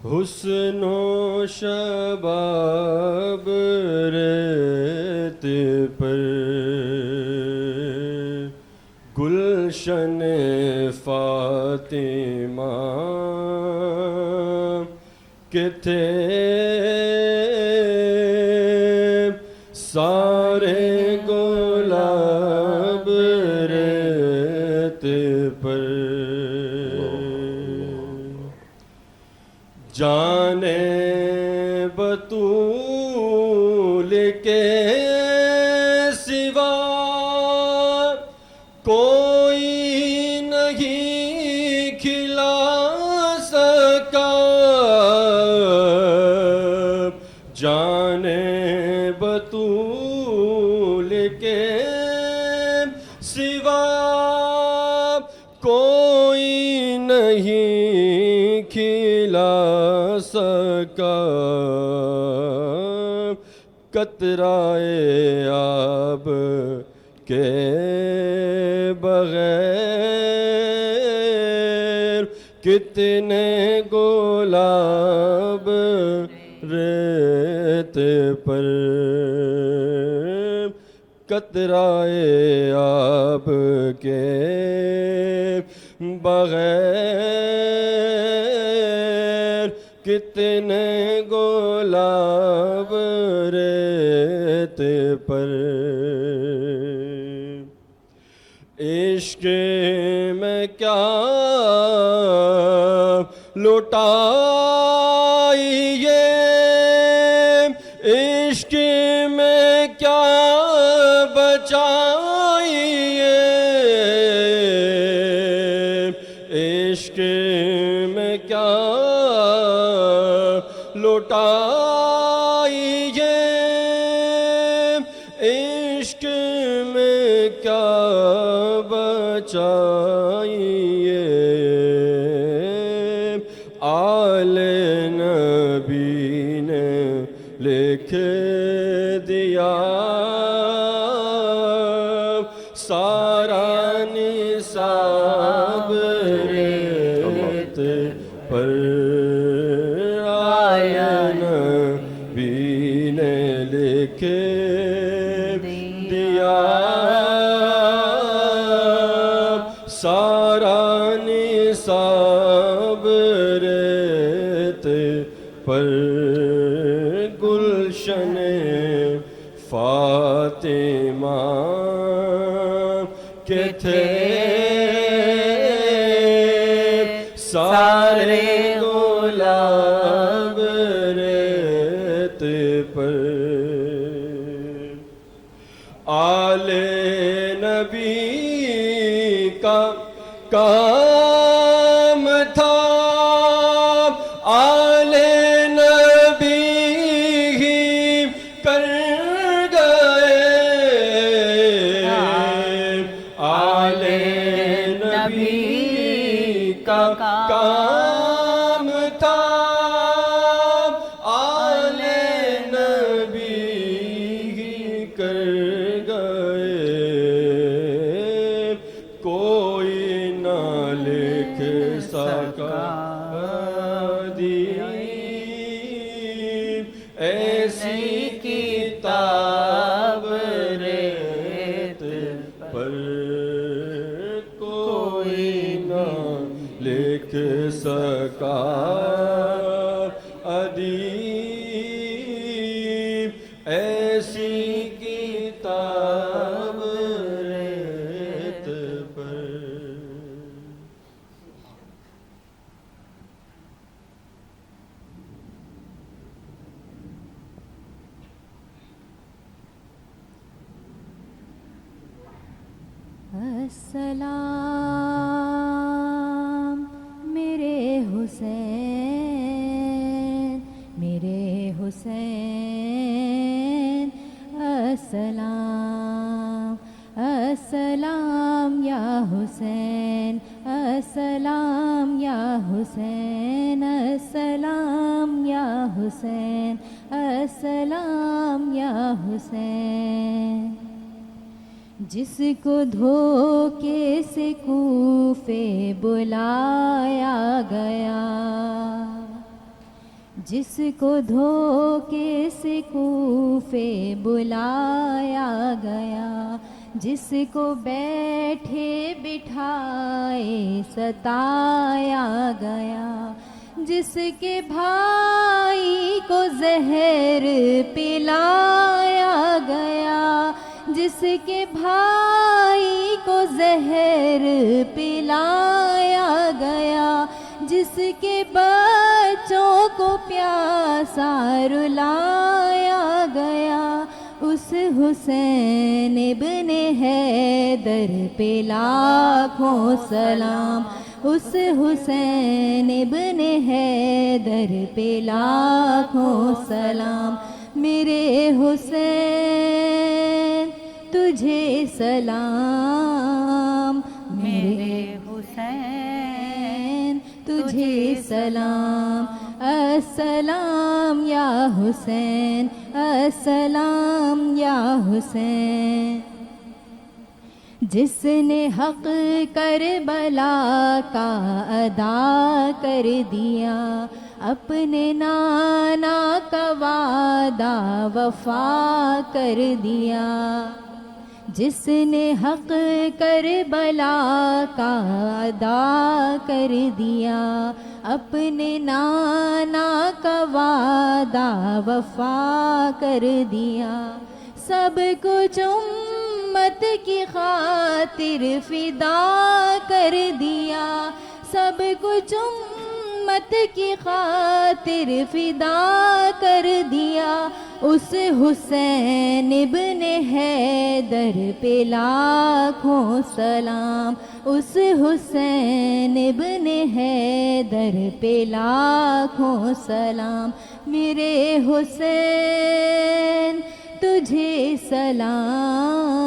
حسن و شباب ریت پر گلشن فاطمہ کے تھے سارے گلاب ریت پر جانے بطول کے سوا کوئی نہیں کھلا سکا جانے بطول کے سوا کوئی نہیں کھلا سکا قطرۂ آب کے بغیر کتنے گلاب ریت پر قطرۂ آب کے بغیر کتنے گلاب ریت پر عشق میں کیا لٹائیے عشق میں کیا بچائیے عشق میں کیا لٹائیے عشق میں کیا بچائیے آل نبی نے لکھ دیا سارا نصاب ریت پر آل نبی نے لکھ دیا سارا نصاب ریت پر گلشن فاطمہ کے تھے سارے گلاب ریت پر آل نبی کا کام تھا آل نبی ہی کر گئے آل نبی کا کام تھا آل نبی ہی کر گئے کوئی نہ لکھ سکا ایسی کتاب ریت پر کوئی نہ لکھ سکا ادیب ایسی کتاب ریت پر السلام میرے حسین السلام السلام یا حسین السلام یا حسین السلام یا حسین السلام یا حسین جس کو دھوکے سے کوفے بلایا گیا، جس کو دھوکے سے کوفے بلایا گیا، جس کو بیٹھے بٹھائے ستایا گیا، جس کے بھائی کو زہر پلایا گیا، جس کے بھائی کو زہر پلایا گیا، جس کے بچوں کو پیاسا رلایا گیا، اس حسین ابن حیدر پہ لاکھوں سلام، اس حسین ابن حیدر پہ لاکھوں سلام، میرے حسین تجھے سلام، میرے حسین تجھے سلام، السلام یا حسین، السلام یا حسین، جس نے حق کربلا کا ادا کر دیا، اپنے نانا کا وعدہ وفا کر دیا، جس نے حق کربلا کا ادا کر دیا، اپنے نانا کا وعدہ وفا کر دیا، سب کچھ امت کی خاطر فدا کر دیا، سب کچھ امت کی خاطر فدا کر دیا، اس حسین ابن حیدر پہ لاکھوں سلام، اس حسین ابن حیدر پہ لاکھوں سلام، میرے حسین تجھے سلام،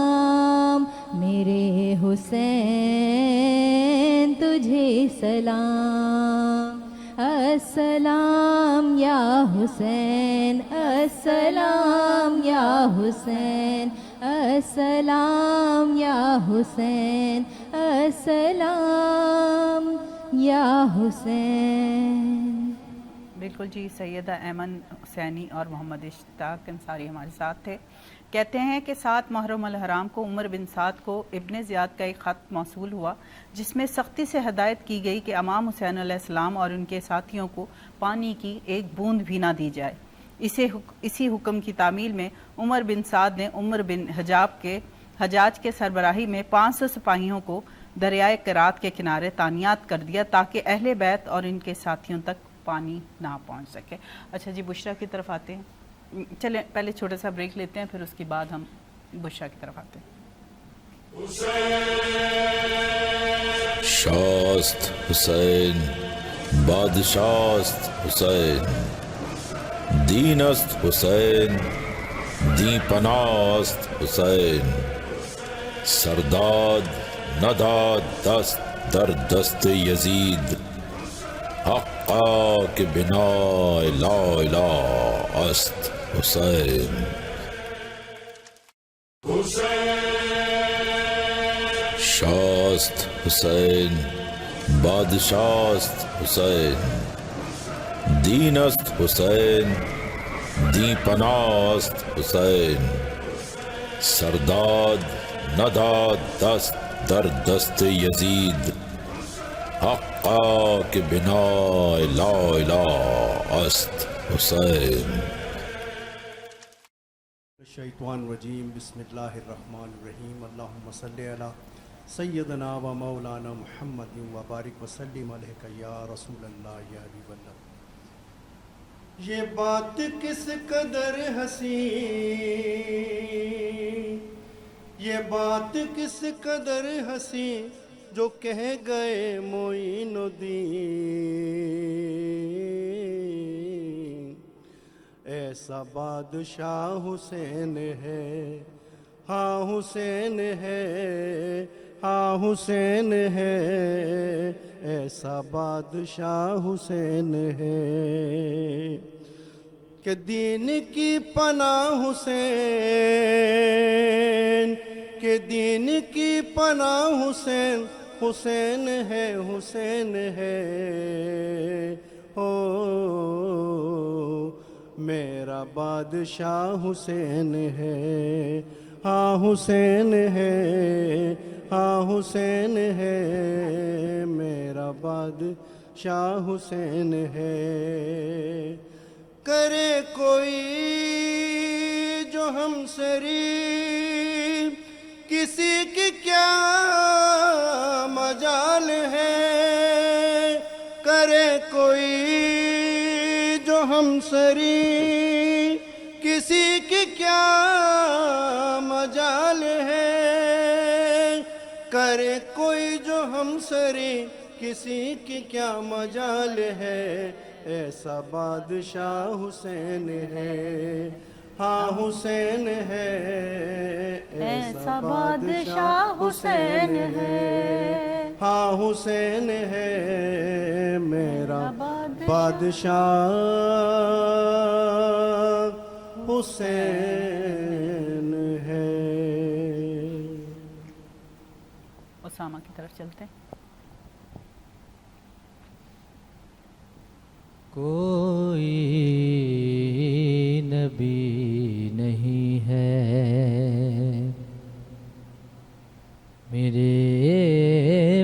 میرے حسین تجھے سلام، السلام یا حسین، السلام یا حسین، السلام یا حسین، السلام یا حسین۔ بالکل جی، سیدہ ایمن حسینی اور محمد اشتاق انصاری ہمارے ساتھ تھے۔ کہتے ہیں کہ 7 محرم الحرام کو عمر بن سعد کو ابن زیاد کا ایک خط موصول ہوا، جس میں سختی سے ہدایت کی گئی کہ امام حسین علیہ السلام اور ان کے ساتھیوں کو پانی کی ایک بوند بھی نہ دی جائے۔ اسی حکم کی تعمیل میں عمر بن سعد نے عمر بن حجاج کے سربراہی میں 500 سپاہیوں کو دریائے قرات کے کنارے تعینات کر دیا تاکہ اہل بیت اور ان کے ساتھیوں تک پانی نہ پہنچ سکے۔ اچھا جی، بشرا کی طرف آتے ہیں۔ چلیں پہلے چھوٹا سا بریک لیتے ہیں، پھر اس کے بعد ہم بشرا کی طرف آتے ہیں۔ شاست حسین بادشاست حسین، دینست حسین دی پناست حسین، سرداد نداد دست در دست یزید، حقا کہ بنا لا الہ است حسین۔ شاست حسین بادشاست حسین، دینست حسین دی پناست حسین، سرداد نداد دست در دست یزید، حقا کہ بنا لا الہ است حسین۔ الشیطان الرجیم، بسم اللہ الرحمن الرحیم، اللہم صلی علی سیدنا و مولانا محمد و بارک وسلم علیہ یا رسول اللہ یا حبیب اللہ۔ یہ بات کس قدر حسین، یہ بات کس قدر حسین جو کہہ گئے معین الدین، ایسا بادشاہ حسین ہے، ہاں حسین ہے، ہاں حسین ہے، ایسا بادشاہ حسین ہے کہ دین کی پناہ حسین کہ دین کی پناہ حسین حسین ہے حسین ہے ہو میرا بادشاہ حسین ہے ہاں حسین ہے ہاں حسین ہے میرا بادشاہ حسین ہے کرے کوئی جو ہم سری کسی کی کیا مجال ہے کرے کوئی جو ہم سری کسی کی کیا مجال ہے کرے کوئی جو ہم سری کسی کی کیا مجال ہے ایسا بادشاہ حسین ہے ہاں حسین ہے ایسا بادشاہ حسین ہے ہاں حسین ہے میرا بادشاہ حسین ہے اسامہ کی طرف چلتے ہیں. کوئی نبی نہیں ہے میرے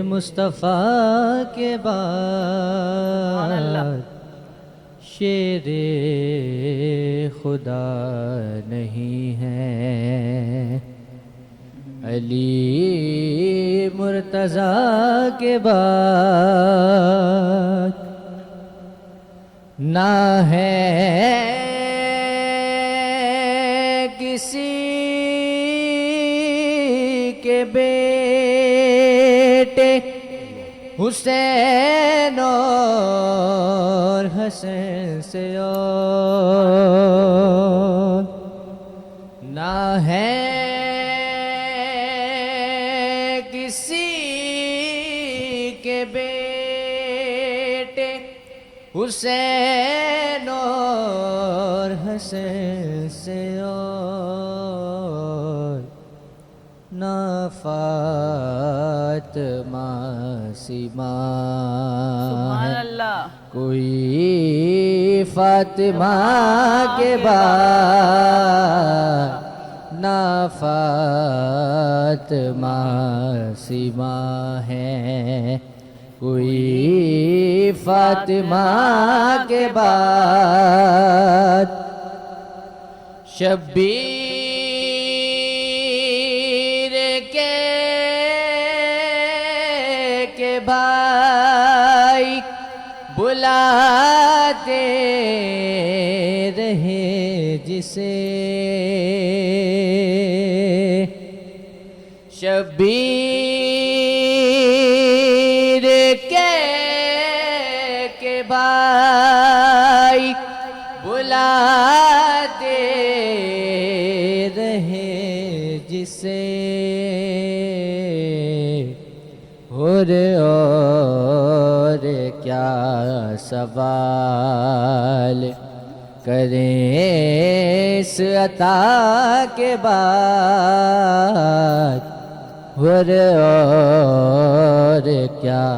مصطفیٰ کے بعد شیر خدا نہیں ہے علی مرتضیٰ کے بعد نہ ہے کسی کے بیٹے حسین اور حسین سے اور نہ ہے کسی کے بیٹے حسین اور حسین سے اور نہ فاطمہ سیما سبحان اللہ. کوئی فاطمہ کے بعد نہ فاطمہ سیما ہے کوئی فاطمہ کے بعد شبیر کے بھائی بلاتے رہے جسے شبیر کے بھائی بلاتے رہے جسے اور کیا سوال کریں اس عطا کے بعد اور کیا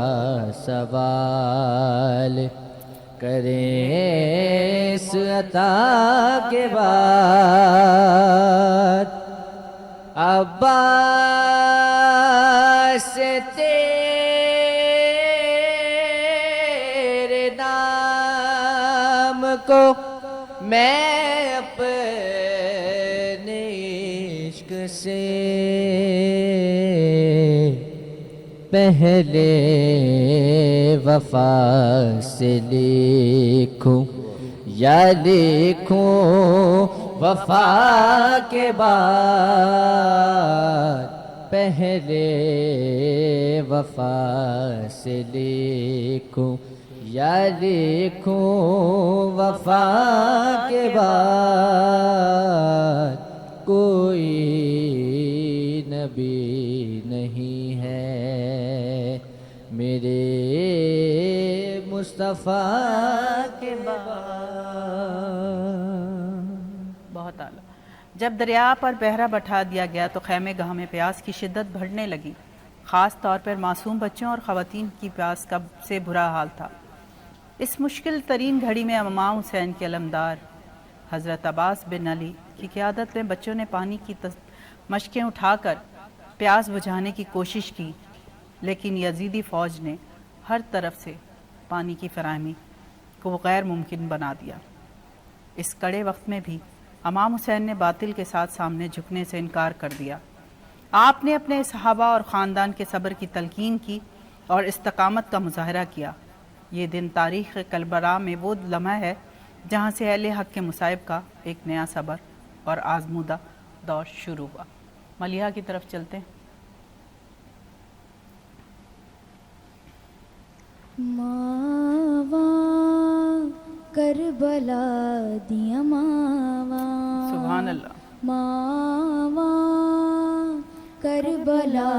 سوال کریں اس عطا کے بعد عباس تیرے نام کو میں اپنے عشق سے پہلے وفا سے لکھوں یا لکھوں وفا کے بعد پہلے وفا سے لکھوں یا لکھوں وفا کے بعد کوئی نبی نہیں ہے میرے مصطفیٰ کے بعد. بہت اعلیٰ. جب دریا پر بحرہ بٹھا دیا گیا تو خیمے گاہ میں پیاس کی شدت بڑھنے لگی، خاص طور پر معصوم بچوں اور خواتین کی پیاس کا سے برا حال تھا۔ اس مشکل ترین گھڑی میں امام حسین کے علمدار حضرت عباس بن علی کی قیادت میں بچوں نے پانی کی مشکیں اٹھا کر پیاس بجھانے کی کوشش کی، لیکن یزیدی فوج نے ہر طرف سے پانی کی فراہمی کو غیر ممکن بنا دیا۔ اس کڑے وقت میں بھی امام حسین نے باطل کے ساتھ سامنے جھکنے سے انکار کر دیا۔ آپ نے اپنے صحابہ اور خاندان کے صبر کی تلقین کی اور استقامت کا مظاہرہ کیا۔ یہ دن تاریخ کربلا میں وہ لمحہ ہے جہاں سے اہل حق کے مصائب کا ایک نیا صبر اور آزمودہ دور شروع ہوا۔ ملیحہ کی طرف چلتے ہیں۔ ماواں کربلا دیاں ماواں، سبحان اللہ۔ ماواں کربلا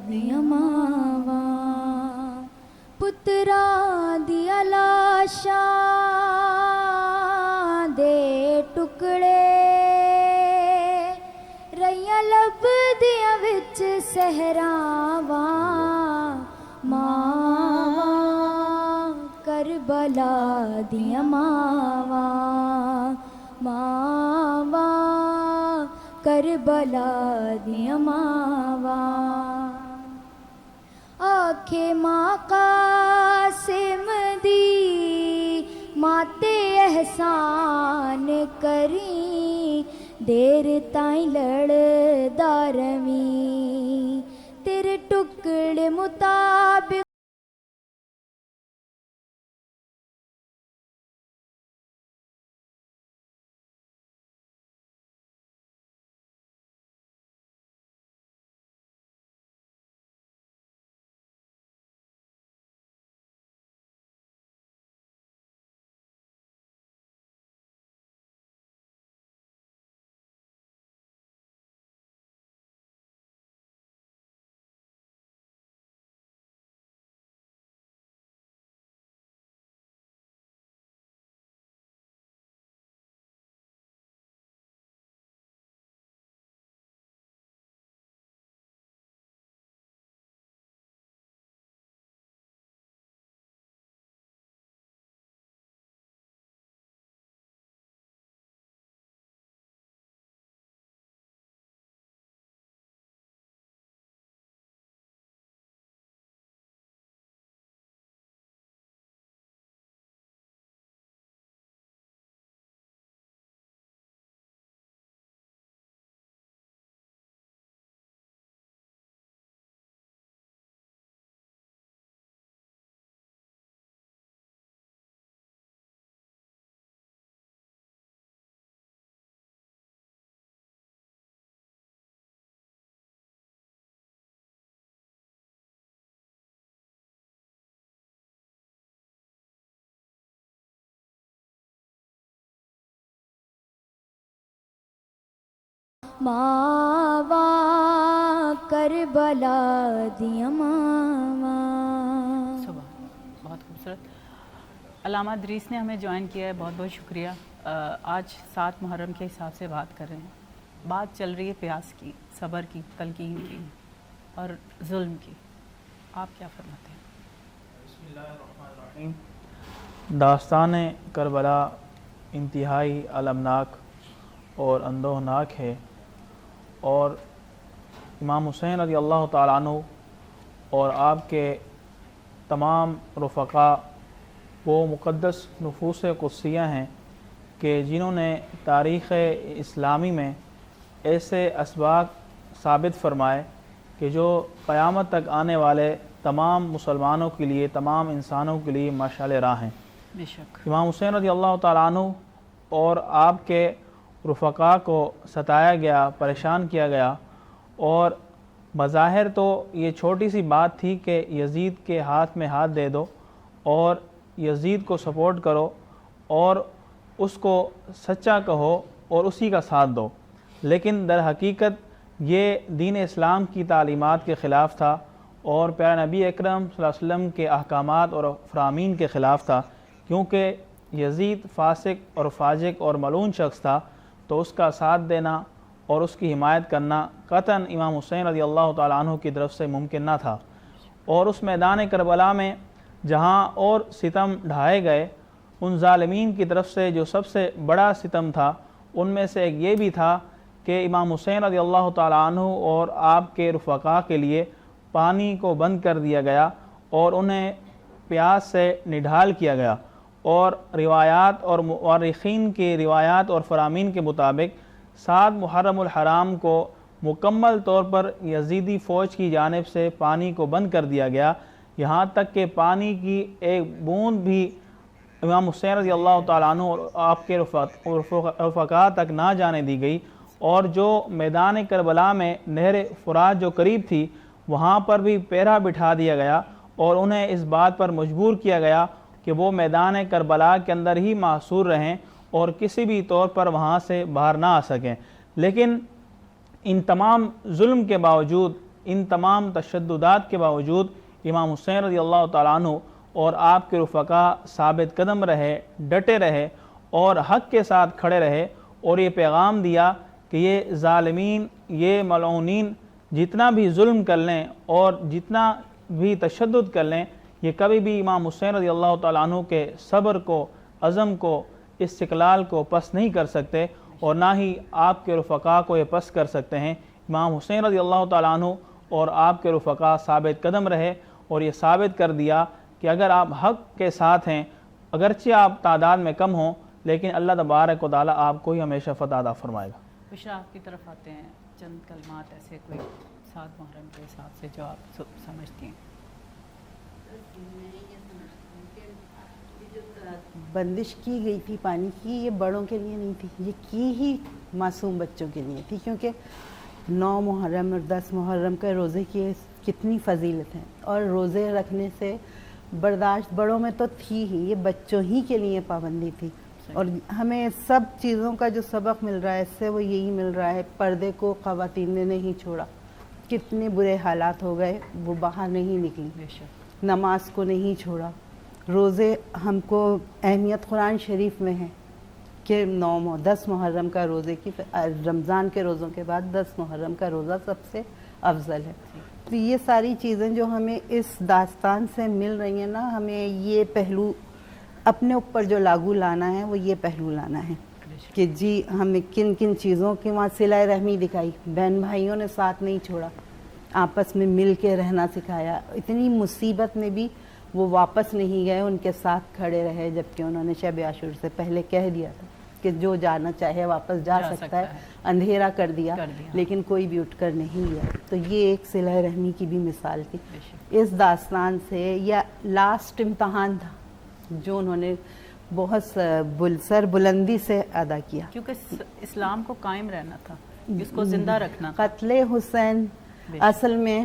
دیاں ماواں، پتراں دیاں لاشاں دے ٹکڑے، رہیاں لبدیاں وچ صحراواں، ماواں کربلا دیاں ماواں، ماواں کربلا دیاں ماواں، آکھے ماں قاسم دی ماتے احسان کریں، دیر تائیں لڑدا رویں، تیرے ٹکڑے مطابق ماواں کربلا دیاں ماواں۔ بہت خوبصورت۔ علامہ ادریس نے ہمیں جوائن کیا ہے، بہت بہت شکریہ۔ آج 7 محرم کے حساب سے بات کر رہے ہیں، بات چل رہی ہے پیاس کی، صبر کی، تلقین کی اور ظلم کی۔ آپ کیا فرماتے ہیں؟ بسم اللہ الرحمن الرحیم۔ داستان کربلا انتہائی المناک اور اندوہناک ہے، اور امام حسین رضی اللہ تعالیٰ عنہ اور آپ کے تمام رفقا وہ مقدس نفوس قدسیہ ہیں کہ جنہوں نے تاریخ اسلامی میں ایسے اسباق ثابت فرمائے کہ جو قیامت تک آنے والے تمام مسلمانوں کے لیے، تمام انسانوں کے لیے مشعل راہ ہیں۔ بے شک امام حسین رضی اللہ تعالیٰ عنہ اور آپ کے رفقا کو ستایا گیا، پریشان کیا گیا، اور بظاہر تو یہ چھوٹی سی بات تھی کہ یزید کے ہاتھ میں ہاتھ دے دو اور یزید کو سپورٹ کرو اور اس کو سچا کہو اور اسی کا ساتھ دو، لیکن در حقیقت یہ دین اسلام کی تعلیمات کے خلاف تھا اور پیارے نبی اکرم صلی اللہ علیہ وسلم کے احکامات اور فرامین کے خلاف تھا، کیونکہ یزید فاسق اور فاجق اور ملعون شخص تھا، تو اس کا ساتھ دینا اور اس کی حمایت کرنا قطعاً امام حسین رضی اللہ تعالیٰ عنہ کی طرف سے ممکن نہ تھا۔ اور اس میدان کربلا میں جہاں اور ستم ڈھائے گئے، ان ظالمین کی طرف سے جو سب سے بڑا ستم تھا ان میں سے ایک یہ بھی تھا کہ امام حسین رضی اللہ تعالیٰ عنہ اور آپ کے رفقا کے لیے پانی کو بند کر دیا گیا اور انہیں پیاس سے نڈھال کیا گیا۔ اور روایات اور مورخین کی روایات اور فرامین کے مطابق 7 محرم الحرام کو مکمل طور پر یزیدی فوج کی جانب سے پانی کو بند کر دیا گیا، یہاں تک کہ پانی کی ایک بوند بھی امام حسین رضی اللہ تعالیٰ عنہ اور آپ کے رفقا تک نہ جانے دی گئی۔ اور جو میدان کربلا میں نہر فرات جو قریب تھی وہاں پر بھی پہرا بٹھا دیا گیا اور انہیں اس بات پر مجبور کیا گیا کہ وہ میدان کربلا کے اندر ہی محصور رہیں اور کسی بھی طور پر وہاں سے باہر نہ آ سکیں۔ لیکن ان تمام ظلم کے باوجود، ان تمام تشددات کے باوجود امام حسین رضی اللہ تعالیٰ عنہ اور آپ کے رفقا ثابت قدم رہے، ڈٹے رہے اور حق کے ساتھ کھڑے رہے اور یہ پیغام دیا کہ یہ ظالمین، یہ ملعونین جتنا بھی ظلم کر لیں اور جتنا بھی تشدد کر لیں، یہ کبھی بھی امام حسین رضی اللہ تعالیٰ عنہ کے صبر کو، عزم کو، استقلال کو پس نہیں کر سکتے اور نہ ہی آپ کے رفقا کو یہ پس کر سکتے ہیں۔ امام حسین رضی اللہ تعالیٰ عنہ اور آپ کے رفقا ثابت قدم رہے اور یہ ثابت کر دیا کہ اگر آپ حق کے ساتھ ہیں، اگرچہ آپ تعداد میں کم ہوں، لیکن اللہ تبارک و تعالیٰ آپ کو ہی ہمیشہ فتح عطا فرمائے گا۔ بشرا آپ کی طرف آتے ہیں، چند کلمات ایسے کوئی 7 محرم کے حساب سے جو آپ سمجھتی ہیں۔ بندش کی گئی تھی پانی کی، یہ بڑوں کے لیے نہیں تھی، یہ کی ہی معصوم بچوں کے لیے تھی، کیونکہ 9 محرم اور 10 محرم کے روزے کی کتنی فضیلت ہے، اور روزے رکھنے سے برداشت بڑوں میں تو تھی ہی، یہ بچوں ہی کے لیے پابندی تھی۔ اور ہمیں سب چیزوں کا جو سبق مل رہا ہے اس سے وہ یہی مل رہا ہے، پردے کو خواتین نے نہیں چھوڑا، کتنے برے حالات ہو گئے، وہ باہر نہیں نکلی، نماز کو نہیں چھوڑا، روزے ہم کو اہمیت قرآن شریف میں ہے کہ 10 محرم کا روزے کی، رمضان کے روزوں کے بعد 10 محرم کا روزہ سب سے افضل ہے۔ تو یہ ساری چیزیں جو ہمیں اس داستان سے مل رہی ہیں نا، ہمیں یہ پہلو اپنے اوپر جو لاگو لانا ہے وہ یہ پہلو لانا ہے کہ جی ہمیں کن کن چیزوں کی وہاں صلہ رحمی دکھائی، بہن بھائیوں نے ساتھ نہیں چھوڑا، آپس میں مل کے رہنا سکھایا، اتنی مصیبت میں بھی وہ واپس نہیں گئے، ان کے ساتھ کھڑے رہے، جبکہ انہوں نے شب عاشور سے پہلے کہہ دیا تھا کہ جو جانا چاہے واپس جا سکتا ہے، اندھیرا کر دیا لیکن کوئی بھی اٹھ کر نہیں گیا۔ تو یہ ایک صلہ رحمی کی بھی مثال تھی اس داستان سے۔ یا لاسٹ امتحان تھا جو انہوں نے بہت سر بلندی سے ادا کیا، کیونکہ اسلام کو قائم رہنا تھا، اس کو زندہ رکھنا تھا۔ قتل حسین اصل میں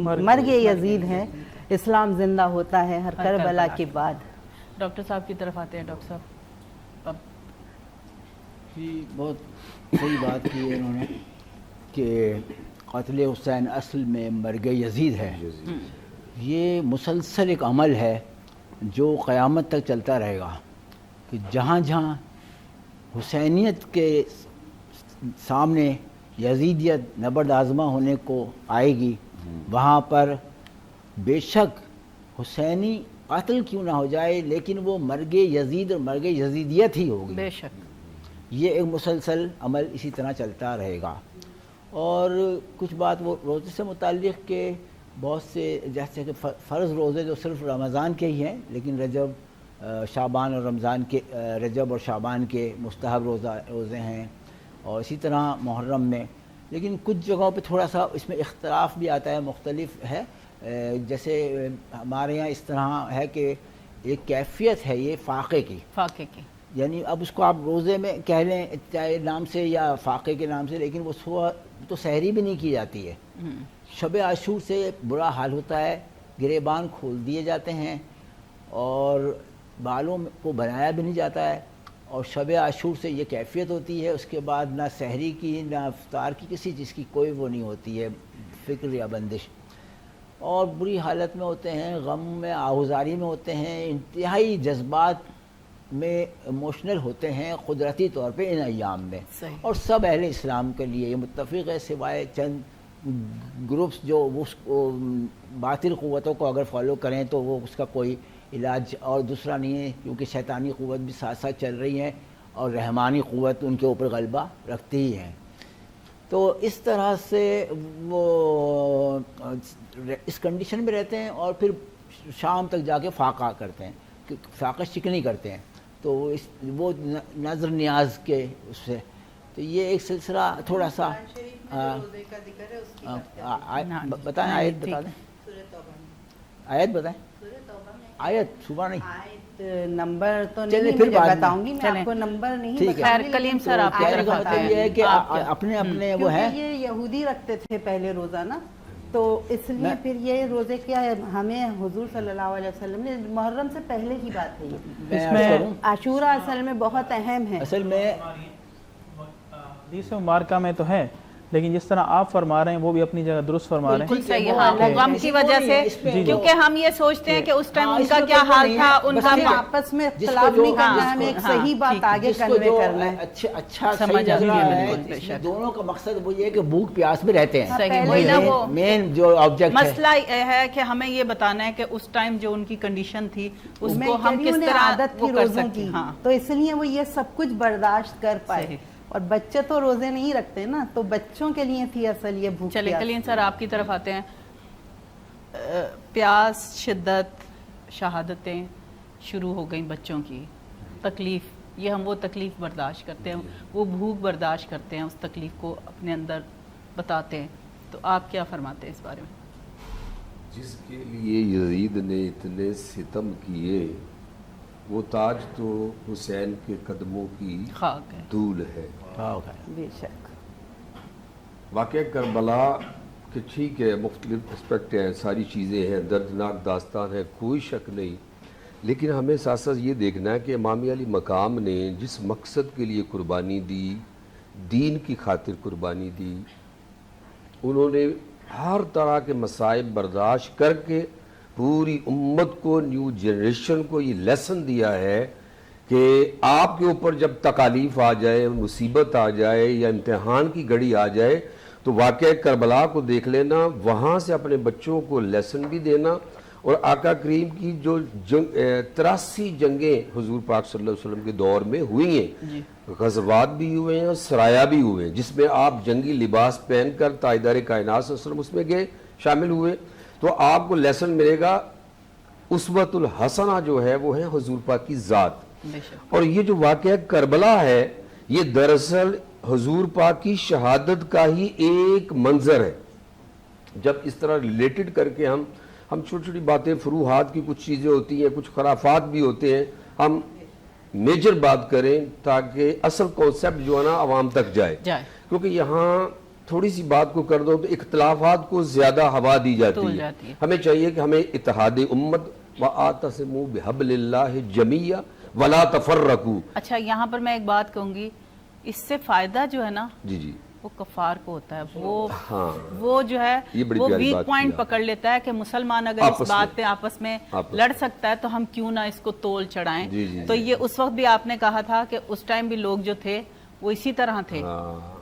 مرگ یزید ہے، اسلام زندہ ہوتا ہے ہر کربلا کے بعد۔ ڈاکٹر صاحب کی طرف آتے ہیں۔ ڈاکٹر صاحب جی بہت صحیح بات کی ہے انہوں نے کہ قتل حسین اصل میں مرگ یزید ہے۔ یہ مسلسل ایک عمل ہے جو قیامت تک چلتا رہے گا کہ جہاں جہاں حسینیت کے سامنے یزیدیت نبرد آزما ہونے کو آئے گی، وہاں پر بے شک حسینی قاتل کیوں نہ ہو جائے لیکن وہ مرگ یزید اور مرگ یزیدیت ہی ہوگی۔ بے شک یہ ایک مسلسل عمل اسی طرح چلتا رہے گا۔ اور کچھ بات وہ روزے سے متعلق کہ بہت سے جیسے کہ فرض روزے جو صرف رمضان کے ہی ہیں، لیکن رجب شعبان اور رمضان کے رجب اور شعبان کے مستحب روزے ہیں، اور اسی طرح محرم میں، لیکن کچھ جگہوں پہ تھوڑا سا اس میں اختلاف بھی آتا ہے، مختلف ہے۔ جیسے ہمارے یہاں اس طرح ہے کہ ایک کیفیت ہے یہ فاقے کی، یعنی اب اس کو آپ روزے میں کہہ لیں چاہے نام سے یا فاقے کے نام سے، لیکن وہ صبح تو سحری بھی نہیں کی جاتی ہے۔ شب عاشور سے برا حال ہوتا ہے، گریبان کھول دیے جاتے ہیں اور بالوں کو بنایا بھی نہیں جاتا ہے، اور شب عاشور سے یہ کیفیت ہوتی ہے، اس کے بعد نہ سحری کی نہ افطار کی کسی چیز کی کوئی وہ نہیں ہوتی ہے فکر یا بندش، اور بری حالت میں ہوتے ہیں، غم میں آہوزاری میں ہوتے ہیں، انتہائی جذبات میں ایموشنل ہوتے ہیں قدرتی طور پہ ان ایام میں، صحیح. اور سب اہل اسلام کے لیے یہ متفق ہے سوائے چند گروپس جو اس کو باطل قوتوں کو اگر فالو کریں تو وہ اس کا کوئی علاج اور دوسرا نہیں ہے، کیونکہ شیطانی قوت بھی ساتھ ساتھ چل رہی ہے اور رحمانی قوت ان کے اوپر غلبہ رکھتی ہی ہے. تو اس طرح سے وہ اس کنڈیشن میں رہتے ہیں اور پھر شام تک جا کے فاقہ کرتے ہیں، فاقہ شکنی کرتے ہیں. تو وہ نظر نیاز کے اس سے، تو یہ ایک سلسلہ تھوڑا سا بتائیں، آیت بتا دیں، آیت بتائیں، آیت صبح نہیں، نمبر تو چلیے نہیں پھر مجھے بعد میں بتاؤں گی، میں چلیں. آپ کو نمبر نہیں ٹھیک ہے. بتا خیر کلیم سر آپ کی کہنے طرف کا آتے مطلب ہیں. یہ ہے کہ آپ کیا؟ اپنے اپنے وہ ہے. کیونکہ یہ یہودی رکھتے تھے پہلے روزہ نا، تو اس لیے پھر یہ روزے کیا ہے، ہمیں حضور صلی اللہ علیہ وسلم نے محرم سے پہلے کی بات ہے یہ. میں عرض کروں، عاشورہ اصل میں بہت اہم ہے. اصل میں حدیث مبارکہ میں تو ہے، لیکن جس طرح آپ فرما رہے ہیں وہ بھی اپنی جگہ درست فرما رہے ہیں. بالکل صحیح. ہاں وہ غم کی وجہ سے، کیونکہ ہم یہ سوچتے ہیں کہ اس ٹائم ان کا کیا حال تھا، ان کا ہمیں آپس میں اختلاف نہیں کرنا ہے، ہمیں ایک صحیح بات آگے جس کو کنوے جو کرنا ہے. اچھا سمجھ صحیح لگ آتی ہے، رہا ہے، بالکل، بے اس میں شک. دونوں کا مقصد وہ یہ ہے کہ بھوک پیاس میں رہتے ہیں. صحیح، وہی نا وہ مین جو آبجیکٹ ہے. مسئلہ یہ ہے کہ ہمیں یہ بتانا ہے کہ اس ٹائم جو ان کی کنڈیشن تھی اس میں کو ہم کہہ رہی ہوں کس انہیں طرح عادت وہ تھی کر روزوں سکتے کی، ہیں. ہاں تو اس لیے وہ یہ سب کچھ برداشت کر پائے. صحیح. اور بچے تو روزے نہیں رکھتے نا، تو بچوں کے لیے تھی اصل یہ بھوک چلیں پیاس. کلین سر آپ کی طرف آتے ہیں. پیاس، شدت، شہادتیں شروع ہو گئیں بچوں کی، تکلیف، یہ ہم وہ تکلیف برداشت کرتے ہیں، وہ بھوک برداشت کرتے ہیں، اس تکلیف کو اپنے اندر بتاتے ہیں. تو آپ کیا فرماتے ہیں اس بارے میں؟ جس کے لیے یزید نے اتنے ستم کیے، وہ تاج تو حسین کے قدموں کی خاک ہے. دھول ہے. بے شک. واقعہ کربلا کہ ٹھیک ہے، مختلف اسپیکٹ ہیں، ساری چیزیں ہیں، دردناک داستان ہے، کوئی شک نہیں، لیکن ہمیں ساتھ ساتھ یہ دیکھنا ہے کہ امام علی مقام نے جس مقصد کے لیے قربانی دی، دین کی خاطر قربانی دی، انہوں نے ہر طرح کے مصائب برداشت کر کے پوری امت کو، نیو جنریشن کو یہ لیسن دیا ہے کہ آپ کے اوپر جب تکالیف آ جائے، مصیبت آ جائے یا امتحان کی گھڑی آ جائے تو واقعہ کربلا کو دیکھ لینا، وہاں سے اپنے بچوں کو لیسن بھی دینا. اور آقا کریم کی جو 83 جنگیں حضور پاک صلی اللہ علیہ وسلم کے دور میں ہوئی ہیں، غزوات بھی ہوئے ہیں، سرایا بھی ہوئے ہیں، جس میں آپ جنگی لباس پہن کر تاجدار کائنات صلی اللہ علیہ وسلم اس میں گئے، شامل ہوئے. تو آپ کو لیسن ملے گا. اسوۃ الحسنہ جو ہے وہ ہے حضور پاک کی ذات. اور یہ جو واقعہ کربلا ہے یہ دراصل حضور پاک کی شہادت کا ہی ایک منظر ہے. جب اس طرح ریلیٹڈ کر کے ہم چھوٹی چھوٹی باتیں، فروحات کی کچھ چیزیں ہوتی ہیں، کچھ خرافات بھی ہوتے ہیں، ہم میجر بات کریں تاکہ اصل کانسیپٹ جو ہے نا عوام تک جائے. کیونکہ یہاں تھوڑی سی بات کو کر دو تو اختلافات کو زیادہ ہوا دی جاتی ہے. ہمیں چاہیے کہ ہمیں اتحاد امت وَآتَصِمُوا بِحَبْلِ اللَّهِ جَمِيعًا وَلَا تَفَرَّقُوا. اچھا یہاں پر میں ایک بات کہوں گی، اس سے فائدہ جو ہے نا جی وہ کفار کو ہوتا ہے. وہ جو ہے وہ ویک پوائنٹ پکڑ لیتا ہے کہ مسلمان اگر اس بات پہ آپس میں لڑ سکتا ہے تو ہم کیوں نہ اس کو تول چڑھائیں. تو یہ اس وقت بھی آپ نے کہا تھا کہ اس ٹائم بھی لوگ جو تھے وہ اسی طرح تھے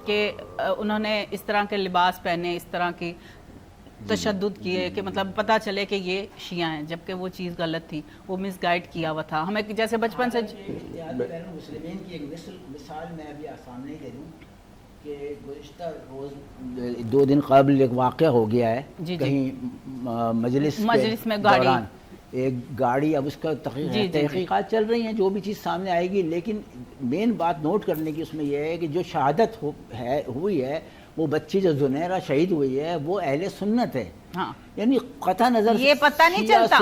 کہ انہوں نے اس طرح کے لباس پہنے، اس طرح کی تشدد کیے کہ مطلب پتہ چلے کہ یہ شیعہ ہیں، جبکہ وہ چیز غلط تھی، وہ مس گائیڈ کیا ہوا تھا. ہمیں جیسے بچپن سے مسلمین کی ایک مثال میں ابھی سامنے دے دوں کہ گزشتہ روز 2 دن قبل ایک واقعہ ہو گیا ہے کہیں مجلس میں دوران ایک گاڑی، اب اس کا تحقیقات چل رہی ہیں، جو بھی چیز سامنے آئے گی، لیکن مین بات نوٹ کرنے کی اس میں یہ ہے کہ جو شہادت ہوئی ہے، وہ بچی جو زنیرہ شہید ہوئی ہے وہ اہل سنت ہے. یعنی قطع نظر یہ پتہ نہیں چلتا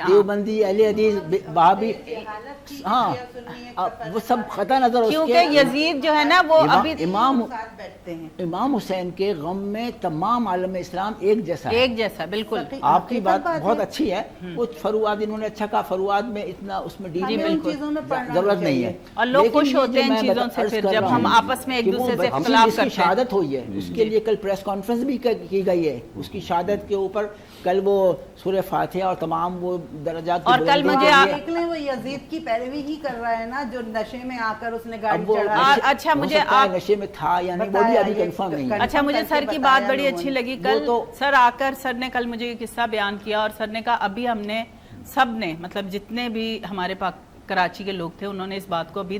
دیوبندی، اہل حدیث، وہابی، ہاں وہ سب قطع نظر. کیونکہ یزید جو ہے نا وہ ابھی امام حسین کے غم میں تمام عالم اسلام ایک جیسا. بالکل آپ کی بات بہت اچھی ہے. وہ فروعات انہوں نے اچھا کہا، فروعات میں اتنا اس میں ضرورت نہیں ہے، اور لوگ خوش ہوتے ہیں ان چیزوں سے پھر جب ہم آپس میں ایک دوسرے سے اختلاف کرتے ہیں. شہادت ہوئی ہے اس کے لیے کل پریس کانفرنس بھی کی گئی ہے، اس کی شہادت شہادت کے اوپر کل وہ سورہ فاتحہ اور تمام وہ درجات کی اور کل بلندیوں مجھے کے لیے- دیکھ لیں وہ یزید کی پیروی ہی کر رہا ہے نا، جو نشے میں آ کر اس نے گاڑی اب وہ چڑھائی. اچھا ہو مجھے سکتا ہے آپ نشے میں تھا یا نہیں وہ بھی بتایا ابھی یہ کنفرم نہیں ہے. اچھا مجھے کر سر کے کی بات بتایا بڑی لوگوں اچھی نے. لگی وہ کل تو- سر آ کر سر نے کل مجھے یہ قصہ بیان کیا اور سر نے کہا ابھی ہم نے سب نے مطلب جتنے بھی ہمارے کراچی کے لوگ تھے انہوں نے اس بات کو ابھی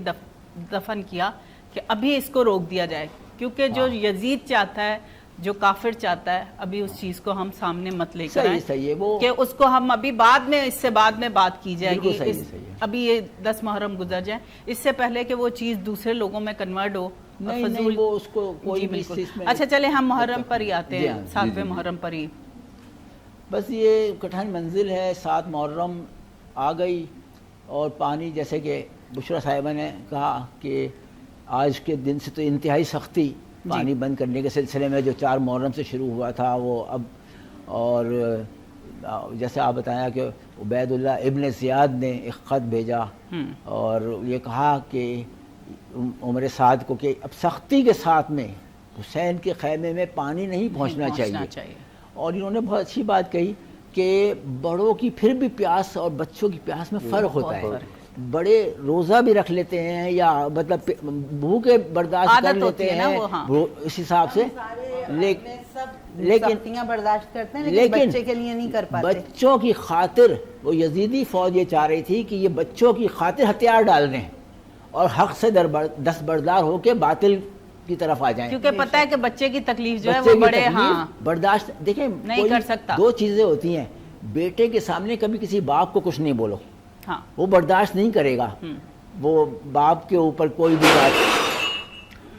دفن کیا کہ ابھی اس کو روک دیا جائے، کیونکہ جو یزید چاہتا ہے، جو کافر چاہتا ہے، ابھی اس چیز کو ہم سامنے مت لے کر آئیں صحیح ہے وہ کہ اس کو ہم ابھی بعد میں اس سے بعد میں بات کی جائے بالکل گی. صحیح ہے. ابھی یہ 10 محرم گزر جائیں اس سے پہلے کہ وہ چیز دوسرے لوگوں میں کنورٹ ہو. نہیں وہ اس کو کوئی جی بھی بالکل. اس میں اچھا چلے ہم محرم پر ہی آتے جی ہیں، ہاں، 7ویں محرم پر ہی. بس یہ کٹھن منزل ہے. 7 محرم آ گئی اور پانی جیسے کہ بشرا صاحبہ نے کہا کہ آج کے دن سے تو انتہائی سختی پانی بند کرنے کے سلسلے میں جو 4 محرم سے شروع ہوا تھا وہ اب، اور جیسے آپ بتایا کہ عبید اللہ ابن زیاد نے ایک خط بھیجا اور یہ کہا کہ عمر سعد کو کہ اب سختی کے ساتھ میں حسین کے خیمے میں پانی نہیں پہنچنا چاہیے. اور انہوں نے بہت اچھی بات کہی کہ بڑوں کی پھر بھی پیاس اور بچوں کی پیاس میں فرق ہوتا ہے. بڑے روزہ بھی رکھ لیتے ہیں یا مطلب بھوکے برداشت کر لیتے ہیں اس حساب سے، لیکن سختیاں برداشت کرتے ہیں لیکن بچے کے لیے نہیں کر پاتے. بچوں کی خاطر وہ یزیدی فوج یہ چاہ رہی تھی کہ یہ بچوں کی خاطر ہتھیار ڈال دیں اور حق سے دستبردار ہو کے باطل کی طرف آ جائیں، کیونکہ پتہ ہے کہ بچے کی تکلیف جو ہے وہ بڑے برداشت دیکھیں نہیں کر سکتا. 2 چیزیں ہوتی ہیں، بیٹے کے سامنے کبھی کسی باپ کو کچھ نہیں بولو، وہ برداشت نہیں کرے گا، وہ باپ کے اوپر کوئی بھی بات.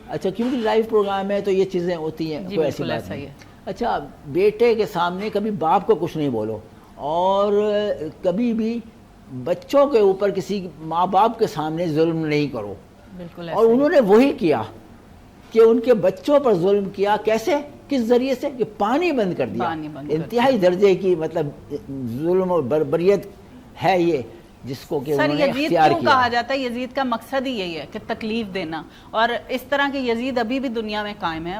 اچھا کیونکہ لائیو پروگرام ہے تو یہ چیزیں ہوتی ہیں، کوئی ایسی بات نہیں. اچھا بیٹے کے سامنے کبھی باپ کو کچھ نہیں بولو اور کبھی بھی بچوں کے اوپر کسی ماں باپ کے سامنے ظلم نہیں کرو. اور انہوں نے وہی کیا کہ ان کے بچوں پر ظلم کیا. کیسے؟ کس ذریعے سے؟ کہ پانی بند کر دیا. انتہائی درجے کی مطلب ظلم اور بربریت ہے یہ جس کو کہ انہوں نے یزید اختیار کیوں کیا. کہا جاتا ہے؟ یزید کا مقصد ہی یہی ہے کہ تکلیف دینا، اور اس طرح کے یزید ابھی بھی دنیا میں قائم ہیں،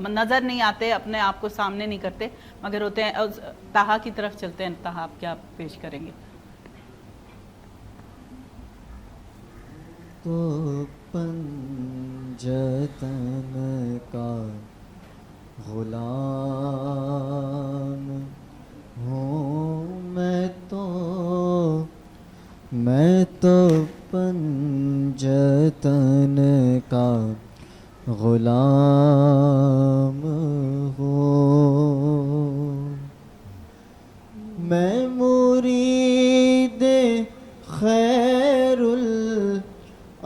نظر نہیں آتے، اپنے آپ کو سامنے نہیں کرتے، مگر ہوتے ہیں. طہا کی طرف چلتے ہیں. طہا آپ کیا پیش کریں گے؟ تو پنجتن کا غلام ہوں میں تو پنجتن کا غلام ہوں، میں مرید خیر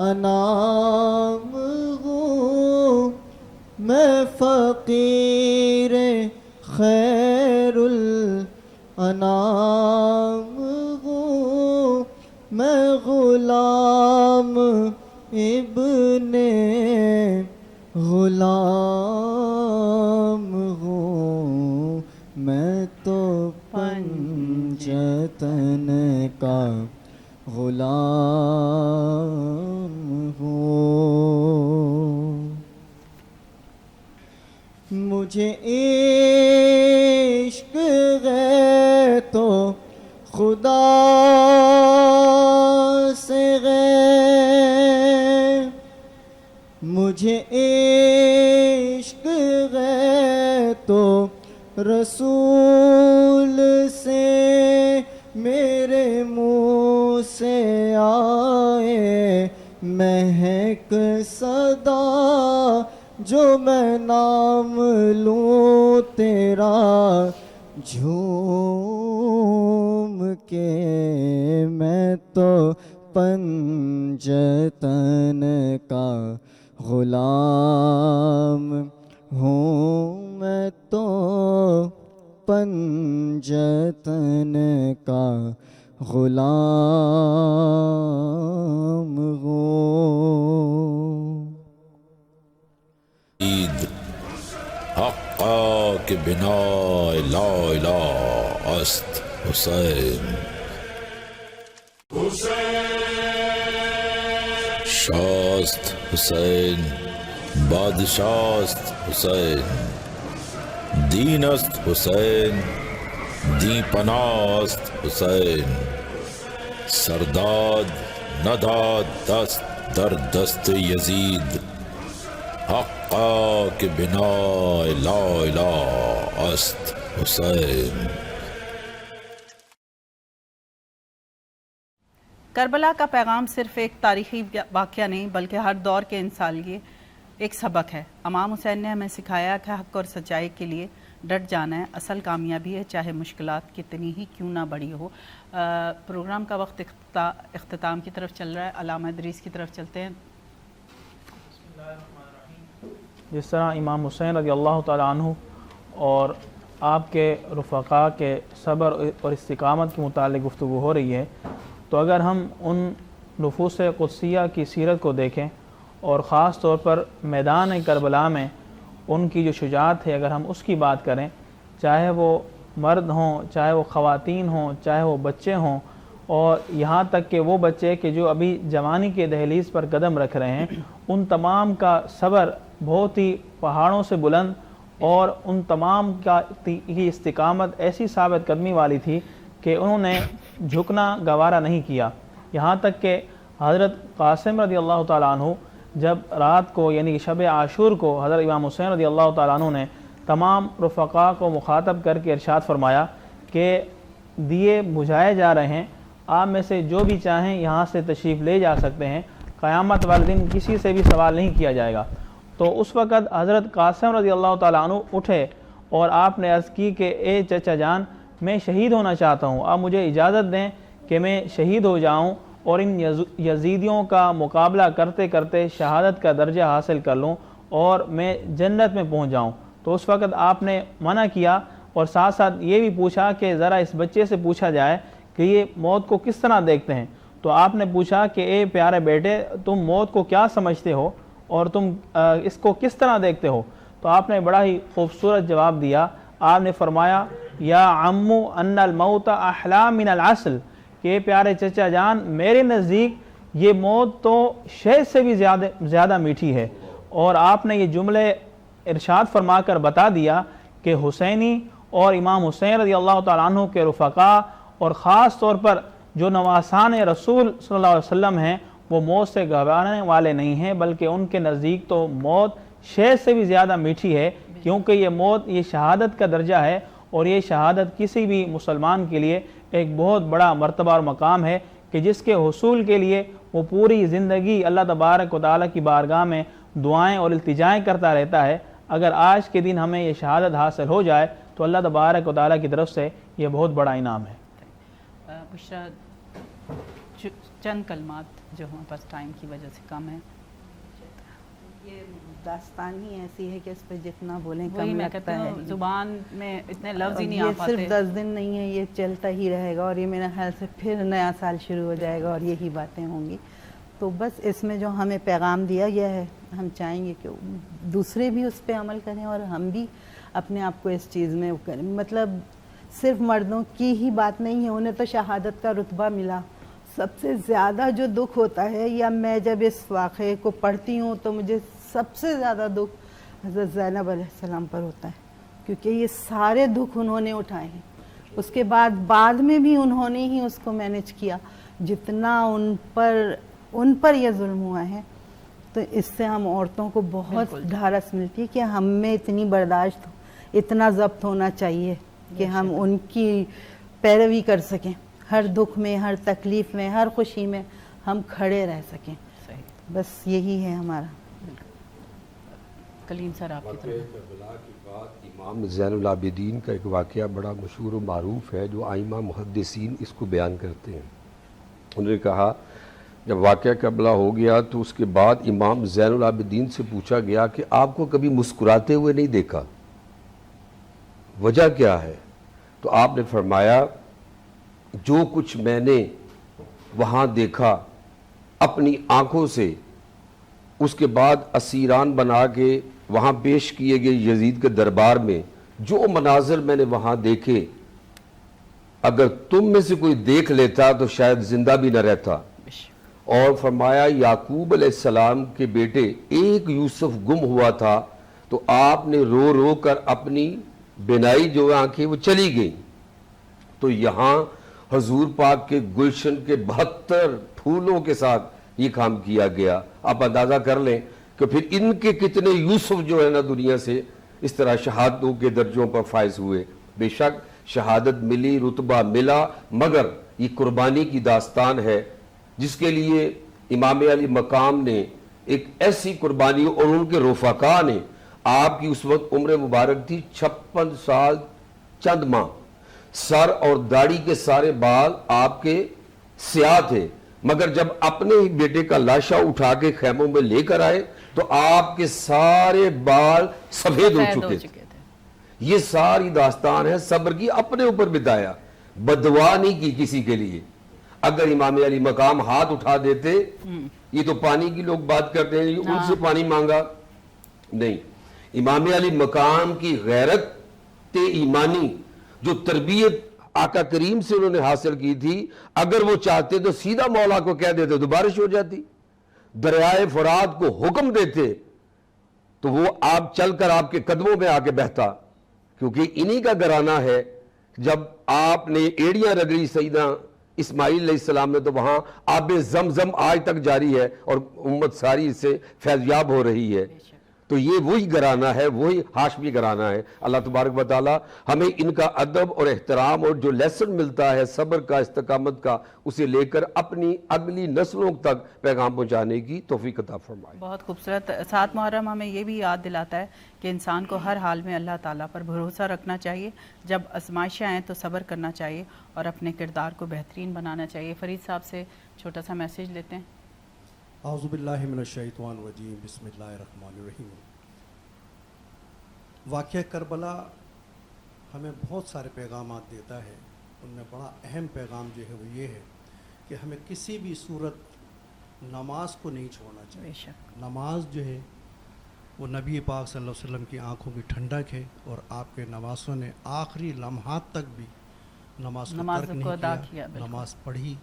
انام ہوں، میں فقیر خیر الانام ہوں، میں غلام ابن غلام ہوں، میں تو پنجتن کا غلام ہوں. مجھے عشق ہے تو خدا سے غیر، مجھے عشق ہے تو رسول سے، میرے منہ سے آئے مہک صدا جو میں نام لوں تیرا جھوم کے، میں تو پنجتن کا غلام ہوں، میں تو پنجتن کا غلام ہوں. عید حقا کے بنا لا الہ است حسین، شاست حسین، بادشاست حسین، دین است حسین دی پناست حسین سرداد نداد دست در دست یزید حقا کہ بنا لا الہ است حسین. کربلا کا پیغام صرف ایک تاریخی واقعہ نہیں بلکہ ہر دور کے انسان کے ایک سبق ہے. امام حسین نے ہمیں سکھایا کہ حق اور سچائی کے لیے ڈٹ جانا ہے اصل کامیابی ہے، چاہے مشکلات کتنی ہی کیوں نہ بڑی ہو. پروگرام کا وقت اختتام کی طرف چل رہا ہے. علامہ ادریس کی طرف چلتے ہیں. جس طرح امام حسین رضی اللہ تعالیٰ عنہ اور آپ کے رفقاء کے صبر اور استقامت کے متعلق گفتگو ہو رہی ہے، تو اگر ہم ان نفوس قدسیہ کی سیرت کو دیکھیں اور خاص طور پر میدان کربلا میں ان کی جو شجاعت ہے اگر ہم اس کی بات کریں، چاہے وہ مرد ہوں، چاہے وہ خواتین ہوں، چاہے وہ بچے ہوں، اور یہاں تک کہ وہ بچے کہ جو ابھی جوانی کے دہلیز پر قدم رکھ رہے ہیں، ان تمام کا صبر بہت ہی پہاڑوں سے بلند اور ان تمام کی استقامت ایسی ثابت قدمی والی تھی کہ انہوں نے جھکنا گوارا نہیں کیا. یہاں تک کہ حضرت قاسم رضی اللہ تعالیٰ عنہ جب رات کو یعنی شب عاشور کو حضرت امام حسین رضی اللہ تعالیٰ عنہ نے تمام رفقاء کو مخاطب کر کے ارشاد فرمایا کہ دیے بجھائے جا رہے ہیں، آپ میں سے جو بھی چاہیں یہاں سے تشریف لے جا سکتے ہیں، قیامت والے دن کسی سے بھی سوال نہیں کیا جائے گا. تو اس وقت حضرت قاسم رضی اللہ تعالیٰ عنہ اٹھے اور آپ نے عرض کی کہ اے چچا جان، میں شہید ہونا چاہتا ہوں، آپ مجھے اجازت دیں کہ میں شہید ہو جاؤں اور ان یزیدیوں کا مقابلہ کرتے کرتے شہادت کا درجہ حاصل کر لوں اور میں جنت میں پہنچ جاؤں. تو اس وقت آپ نے منع کیا اور ساتھ ساتھ یہ بھی پوچھا کہ ذرا اس بچے سے پوچھا جائے کہ یہ موت کو کس طرح دیکھتے ہیں. تو آپ نے پوچھا کہ اے پیارے بیٹے، تم موت کو کیا سمجھتے ہو اور تم اس کو کس طرح دیکھتے ہو؟ تو آپ نے بڑا ہی خوبصورت جواب دیا. آپ نے فرمایا یا عمو ان الموت احلا من العسل، کہ پیارے چچا جان میرے نزدیک یہ موت تو شہد سے بھی زیادہ میٹھی ہے. اور آپ نے یہ جملے ارشاد فرما کر بتا دیا کہ حسینی اور امام حسین رضی اللہ تعالیٰ عنہ کے رفقاء اور خاص طور پر جو نواسان رسول صلی اللہ علیہ وسلم ہیں وہ موت سے گھبرانے والے نہیں ہیں، بلکہ ان کے نزدیک تو موت شہد سے بھی زیادہ میٹھی ہے، کیونکہ یہ موت یہ شہادت کا درجہ ہے اور یہ شہادت کسی بھی مسلمان کے لیے ایک بہت بڑا مرتبہ اور مقام ہے کہ جس کے حصول کے لیے وہ پوری زندگی اللہ تبارک و تعالیٰ کی بارگاہ میں دعائیں اور التجائیں کرتا رہتا ہے. اگر آج کے دن ہمیں یہ شہادت حاصل ہو جائے تو اللہ تبارک و تعالیٰ کی طرف سے یہ بہت بڑا انعام ہے. بشرا، چند کلمات جو ہمارے پاس ٹائم کی وجہ سے کم ہے. یہ داستان ہی ایسی ہے کہ اس پہ جتنا بولیں وہی کم میں لگتا کہتی ہے. ہوں زبان میں اتنے لفظ ہی نہیں آ یہ پاتے. صرف 10 دن نہیں ہے، یہ چلتا ہی رہے گا اور یہ میرے خیال سے پھر نیا سال شروع ہو جائے گا اور یہی باتیں ہوں گی. تو بس اس میں جو ہمیں پیغام دیا گیا ہے، ہم چاہیں گے کہ دوسرے بھی اس پہ عمل کریں اور ہم بھی اپنے آپ کو اس چیز میں کریں. مطلب صرف مردوں کی ہی بات نہیں ہے، انہیں تو شہادت کا رتبہ ملا. سب سے زیادہ جو دکھ ہوتا ہے، یا میں جب اس واقعے کو پڑھتی ہوں تو مجھے سب سے زیادہ دکھ حضرت زینب علیہ السلام پر ہوتا ہے، کیونکہ یہ سارے دکھ انہوں نے اٹھائے ہیں. اس کے بعد میں بھی انہوں نے ہی اس کو مینیج کیا. جتنا ان پر یہ ظلم ہوا ہے، تو اس سے ہم عورتوں کو بہت ڈھارس ملتی ہے کہ ہم میں اتنی برداشت، اتنا ضبط ہونا چاہیے کہ ہم ان کی پیروی کر سکیں. ہر دکھ میں، ہر تکلیف میں، ہر خوشی میں ہم کھڑے رہ سکیں. بس یہی ہے ہمارا. کلیم سر آپ کی طرف. کربلا کے بعد امام زین العابدین کا ایک واقعہ بڑا مشہور و معروف ہے جو ائمہ محدثین اس کو بیان کرتے ہیں. انہوں نے کہا جب واقعہ کربلا ہو گیا تو اس کے بعد امام زین العابدین سے پوچھا گیا کہ آپ کو کبھی مسکراتے ہوئے نہیں دیکھا، وجہ کیا ہے؟ تو آپ نے فرمایا جو کچھ میں نے وہاں دیکھا اپنی آنکھوں سے، اس کے بعد اسیران بنا کے وہاں پیش کیے گئے یزید کے دربار میں، جو مناظر میں نے وہاں دیکھے اگر تم میں سے کوئی دیکھ لیتا تو شاید زندہ بھی نہ رہتا. اور فرمایا یعقوب علیہ السلام کے بیٹے ایک یوسف گم ہوا تھا تو آپ نے رو رو کر اپنی بنائی جو آنکھیں وہ چلی گئیں. تو یہاں حضور پاک کے گلشن کے 72 پھولوں کے ساتھ یہ کام کیا گیا. آپ اندازہ کر لیں کہ پھر ان کے کتنے یوسف جو ہے نا دنیا سے اس طرح شہادتوں کے درجوں پر فائز ہوئے. بے شک شہادت ملی، رتبہ ملا، مگر یہ قربانی کی داستان ہے جس کے لیے امام علی مقام نے ایک ایسی قربانی، اور ان کے رفقا نے، آپ کی اس وقت عمر مبارک تھی 56 سال چند ماہ، سر اور داڑھی کے سارے بال آپ کے سیاہ تھے، مگر جب اپنے ہی بیٹے کا لاشا اٹھا کے خیموں میں لے کر آئے تو آپ کے سارے بال سفید ہو چکے تھے. یہ ساری داستان ہے صبر کی، اپنے اوپر بتایا، بدعا نہیں کی کسی کے لیے. اگر امام علی مقام ہاتھ اٹھا دیتے، یہ تو پانی کی لوگ بات کرتے ہیں ان سے پانی مانگا نہیں. امام علی مقام کی غیرت ایمانی جو تربیت آقا کریم سے انہوں نے حاصل کی تھی، اگر وہ چاہتے تو سیدھا مولا کو کہہ دیتے تو بارش ہو جاتی. دریائے فرات کو حکم دیتے تو وہ آپ چل کر آپ کے قدموں میں آ کے بہتا، کیونکہ انہی کا گھرانہ ہے. جب آپ نے ایڑیاں رگڑی سیدنا اسماعیل علیہ السلام نے تو وہاں آب زمزم آج تک جاری ہے اور امت ساری اس سے فیضیاب ہو رہی ہے. تو یہ وہی گھرانہ ہے، وہی ہاشمی گھرانہ ہے. اللہ تبارک و تعالی ہمیں ان کا ادب اور احترام اور جو لیسن ملتا ہے صبر کا، استقامت کا، اسے لے کر اپنی اگلی نسلوں تک پیغام پہنچانے کی توفیق عطا فرمائے. بہت خوبصورت. 7 محرم ہمیں یہ بھی یاد دلاتا ہے کہ انسان کو ہر حال میں اللہ تعالیٰ پر بھروسہ رکھنا چاہیے. جب آزمائشیں آئیں تو صبر کرنا چاہیے اور اپنے کردار کو بہترین بنانا چاہیے. فرید صاحب سے چھوٹا سا میسیج لیتے ہیں. اعوذ باللہ من الشیطان الرجیم، بسم اللہ الرحمن الرحیم. واقعہ کربلا ہمیں بہت سارے پیغامات دیتا ہے. ان میں بڑا اہم پیغام جو ہے وہ یہ ہے کہ ہمیں کسی بھی صورت نماز کو نہیں چھوڑنا چاہیے. نماز جو ہے وہ نبی پاک صلی اللہ علیہ وسلم کی آنکھوں کی ٹھنڈک ہے، اور آپ کے نواسوں نے آخری لمحات تک بھی نماز کو ترک نہیں کیا. نماز پڑھی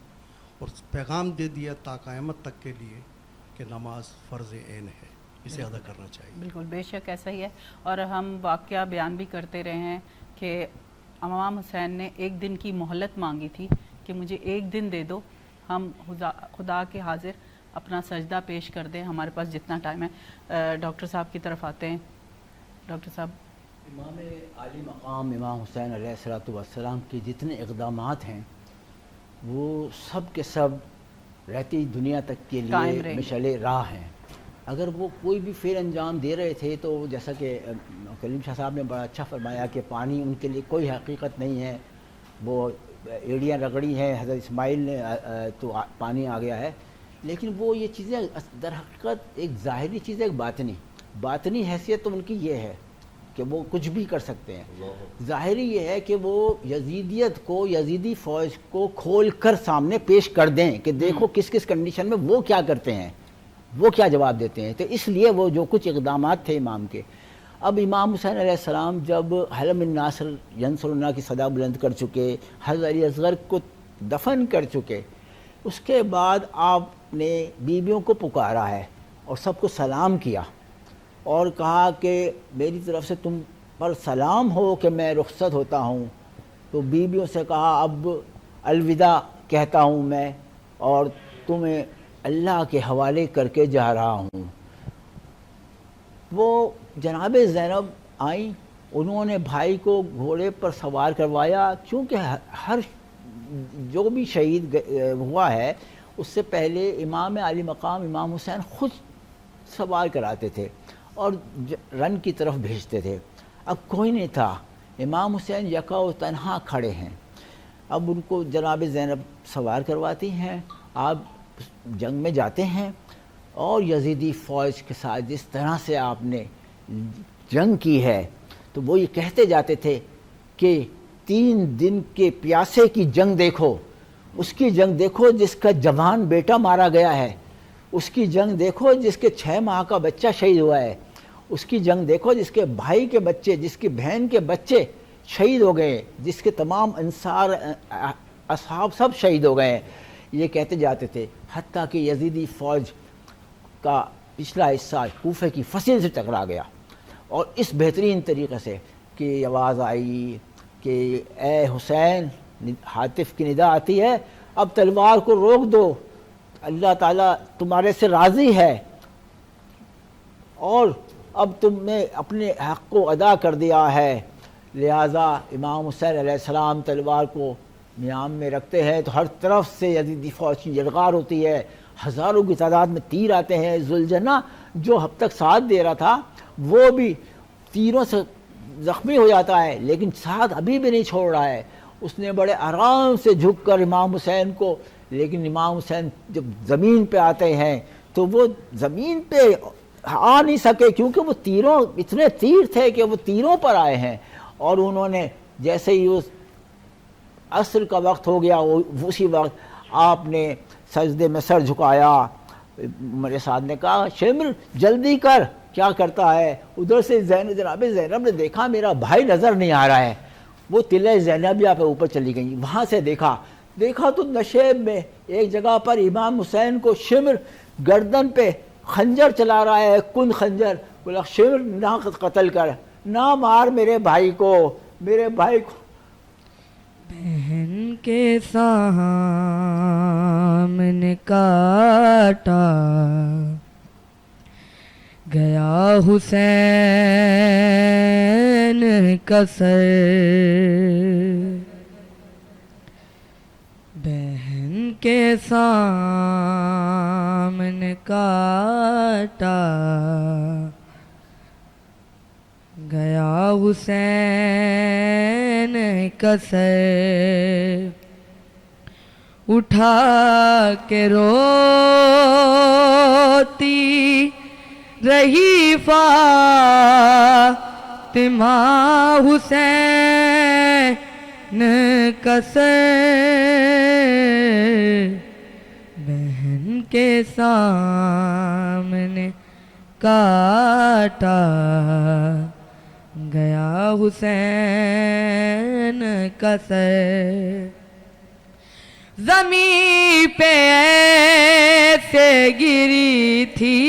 اور پیغام دے دیا تا قیامت تک کے لیے کہ نماز فرض عین ہے، اسے ادا کرنا چاہیے. بالکل بے شک ایسا ہی ہے. اور ہم واقعہ بیان بھی کرتے رہے ہیں کہ امام حسین نے ایک دن کی مہلت مانگی تھی کہ مجھے ایک دن دے دو، ہم خدا کے حاضر اپنا سجدہ پیش کر دیں. ہمارے پاس جتنا ٹائم ہے. ڈاکٹر صاحب کی طرف آتے ہیں. ڈاکٹر صاحب، امام عالی مقام امام حسین علیہ الصلوۃ والسلام کے جتنے اقدامات ہیں وہ سب کے سب رہتی دنیا تک کے لیے مشعل راہ ہیں. اگر وہ کوئی بھی فعل انجام دے رہے تھے تو جیسا کہ کلیم شاہ صاحب نے بڑا اچھا فرمایا کہ پانی ان کے لیے کوئی حقیقت نہیں ہے، وہ ایڑیاں رگڑی ہیں، حضرت اسماعیل نے تو پانی آ گیا ہے. لیکن وہ یہ چیزیں در حقیقت ایک ظاہری چیز ہے، ایک باطنی حیثیت تو ان کی یہ ہے کہ وہ کچھ بھی کر سکتے ہیں. ظاہری یہ ہے کہ وہ یزیدیت کو، یزیدی فوج کو کھول کر سامنے پیش کر دیں کہ دیکھو کس کس کنڈیشن میں وہ کیا کرتے ہیں، وہ کیا جواب دیتے ہیں. تو اس لیے وہ جو کچھ اقدامات تھے امام کے. اب امام حسین علیہ السلام جب حلم الناصر ینصرنا کی صدا بلند کر چکے، حضرت علی اصغر کو دفن کر چکے، اس کے بعد آپ نے بیویوں کو پکارا ہے اور سب کو سلام کیا اور کہا کہ میری طرف سے تم پر سلام ہو کہ میں رخصت ہوتا ہوں. تو بیویوں سے کہا اب الوداع کہتا ہوں میں اور تمہیں اللہ کے حوالے کر کے جا رہا ہوں. وہ جناب زینب آئیں، انہوں نے بھائی کو گھوڑے پر سوار کروایا. چونکہ ہر جو بھی شہید ہوا ہے اس سے پہلے امام علی مقام امام حسین خود سوار کراتے تھے اور رن کی طرف بھیجتے تھے. اب کوئی نہیں تھا، امام حسین یکا و تنہا کھڑے ہیں. اب ان کو جناب زینب سوار کرواتی ہیں، آپ جنگ میں جاتے ہیں اور یزیدی فوج کے ساتھ جس طرح سے آپ نے جنگ کی ہے تو وہ یہ کہتے جاتے تھے کہ 3 دن کے پیاسے کی جنگ دیکھو، اس کی جنگ دیکھو جس کا جوان بیٹا مارا گیا ہے، اس کی جنگ دیکھو جس کے 6 ماہ کا بچہ شہید ہوا ہے، اس کی جنگ دیکھو جس کے بھائی کے بچے، جس کی بہن کے بچے شہید ہو گئے، جس کے تمام انصار اصحاب سب شہید ہو گئے ہیں. یہ کہتے جاتے تھے حتیٰ کہ یزیدی فوج کا پچھلا حصہ کوفے کی فصیل سے ٹکرا گیا. اور اس بہترین طریقے سے کی آواز آئی کہ اے حسین، ہاتف کی ندا آتی ہے اب تلوار کو روک دو، اللہ تعالیٰ تمہارے سے راضی ہے اور اب تم نے اپنے حق کو ادا کر دیا ہے. لہٰذا امام حسین علیہ السلام تلوار کو میام میں رکھتے ہیں تو ہر طرف سے یزیدی فوج کی جلغار ہوتی ہے، ہزاروں کی تعداد میں تیر آتے ہیں. ذوالجناح جو اب تک ساتھ دے رہا تھا وہ بھی تیروں سے زخمی ہو جاتا ہے، لیکن ساتھ ابھی بھی نہیں چھوڑ رہا ہے. اس نے بڑے آرام سے جھک کر امام حسین کو، لیکن امام حسین جب زمین پہ آتے ہیں تو وہ زمین پہ آ نہیں سکے کیونکہ وہ تیروں اتنے تیر تھے کہ وہ تیروں پر آئے ہیں. اور انہوں نے جیسے ہی اس عصر کا وقت ہو گیا اسی وقت آپ نے سجدے میں سر جھکایا. میرے ساتھ نے کہا شمر جلدی کر، کیا کرتا ہے؟ ادھر سے جناب زینب نے دیکھا میرا بھائی نظر نہیں آ رہا ہے، وہ تلے زینبیہ پہ اوپر چلی گئی. وہاں سے دیکھا تو نشیب میں ایک جگہ پر امام حسین کو شمر گردن پہ خنجر چلا رہا ہے، کن خنجر. بولا شمر نہ قتل کر، نہ مار میرے بھائی کو. بہن کے سامنے کاٹا گیا حسین کا سر، بہن کے سامنے کاٹا گیا حسین کا سر، اٹھا کے روتی رہی فاطمہ حسین کا سر، بہن کے سامنے کاٹا گیا حسین کا سر. زمین پہ ایسے گری تھی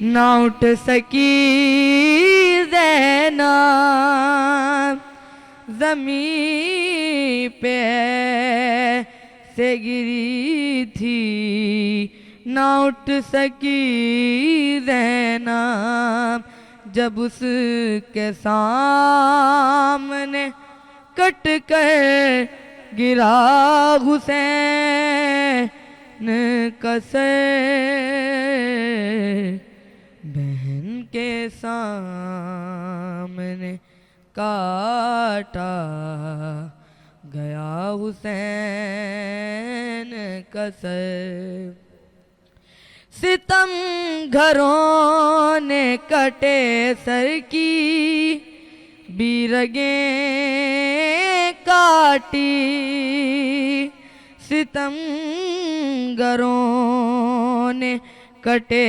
نہ اٹھ سکی زینب، زمین پہ ایسے گری تھی نہ اٹھ سکی زینب، جب اس کے سامنے کٹ کر گرا حسین کا سر، بہن کے سامنے کاٹا گیا حسین کا سر. ستم گھروں نے کٹے سر کی بھی رگیں کاٹی، ستم گھروں نے کٹے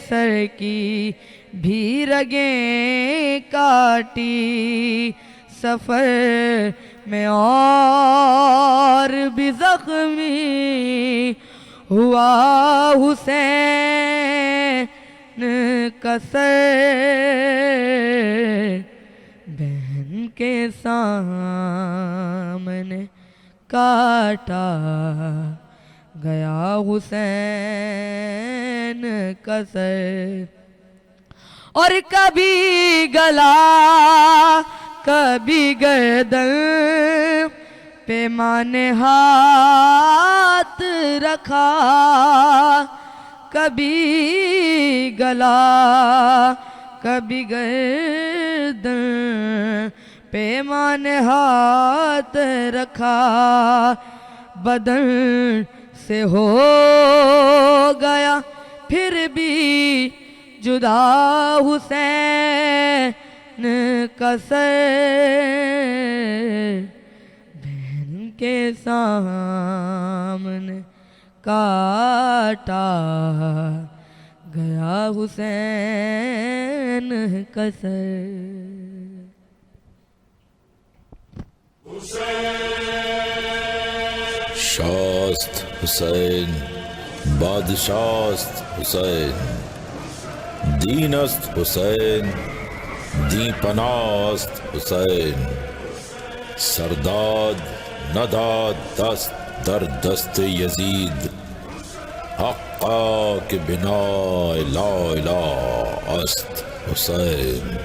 سر کی بھی رگیں کاٹی، سفر میں اور بھی زخمی ہوا حسین کا سر، بہن کے سامنے کاٹا گیا حسین کا سر. اور کبھی گلا کبھی گردن پیمانے ہاتھ رکھا، کبھی گلا کبھی گردن پیمانے ہاتھ رکھا، بدن سے ہو گیا پھر بھی جدا حسین کا سر، بہن کے سامنے کاٹا گیا حسین کا سر. شاست حسین بادشاست حسین دین است حسین دی پناست حسین سرداد نداد دست در دست یزید حقا کہ بنا لا الہ است حسین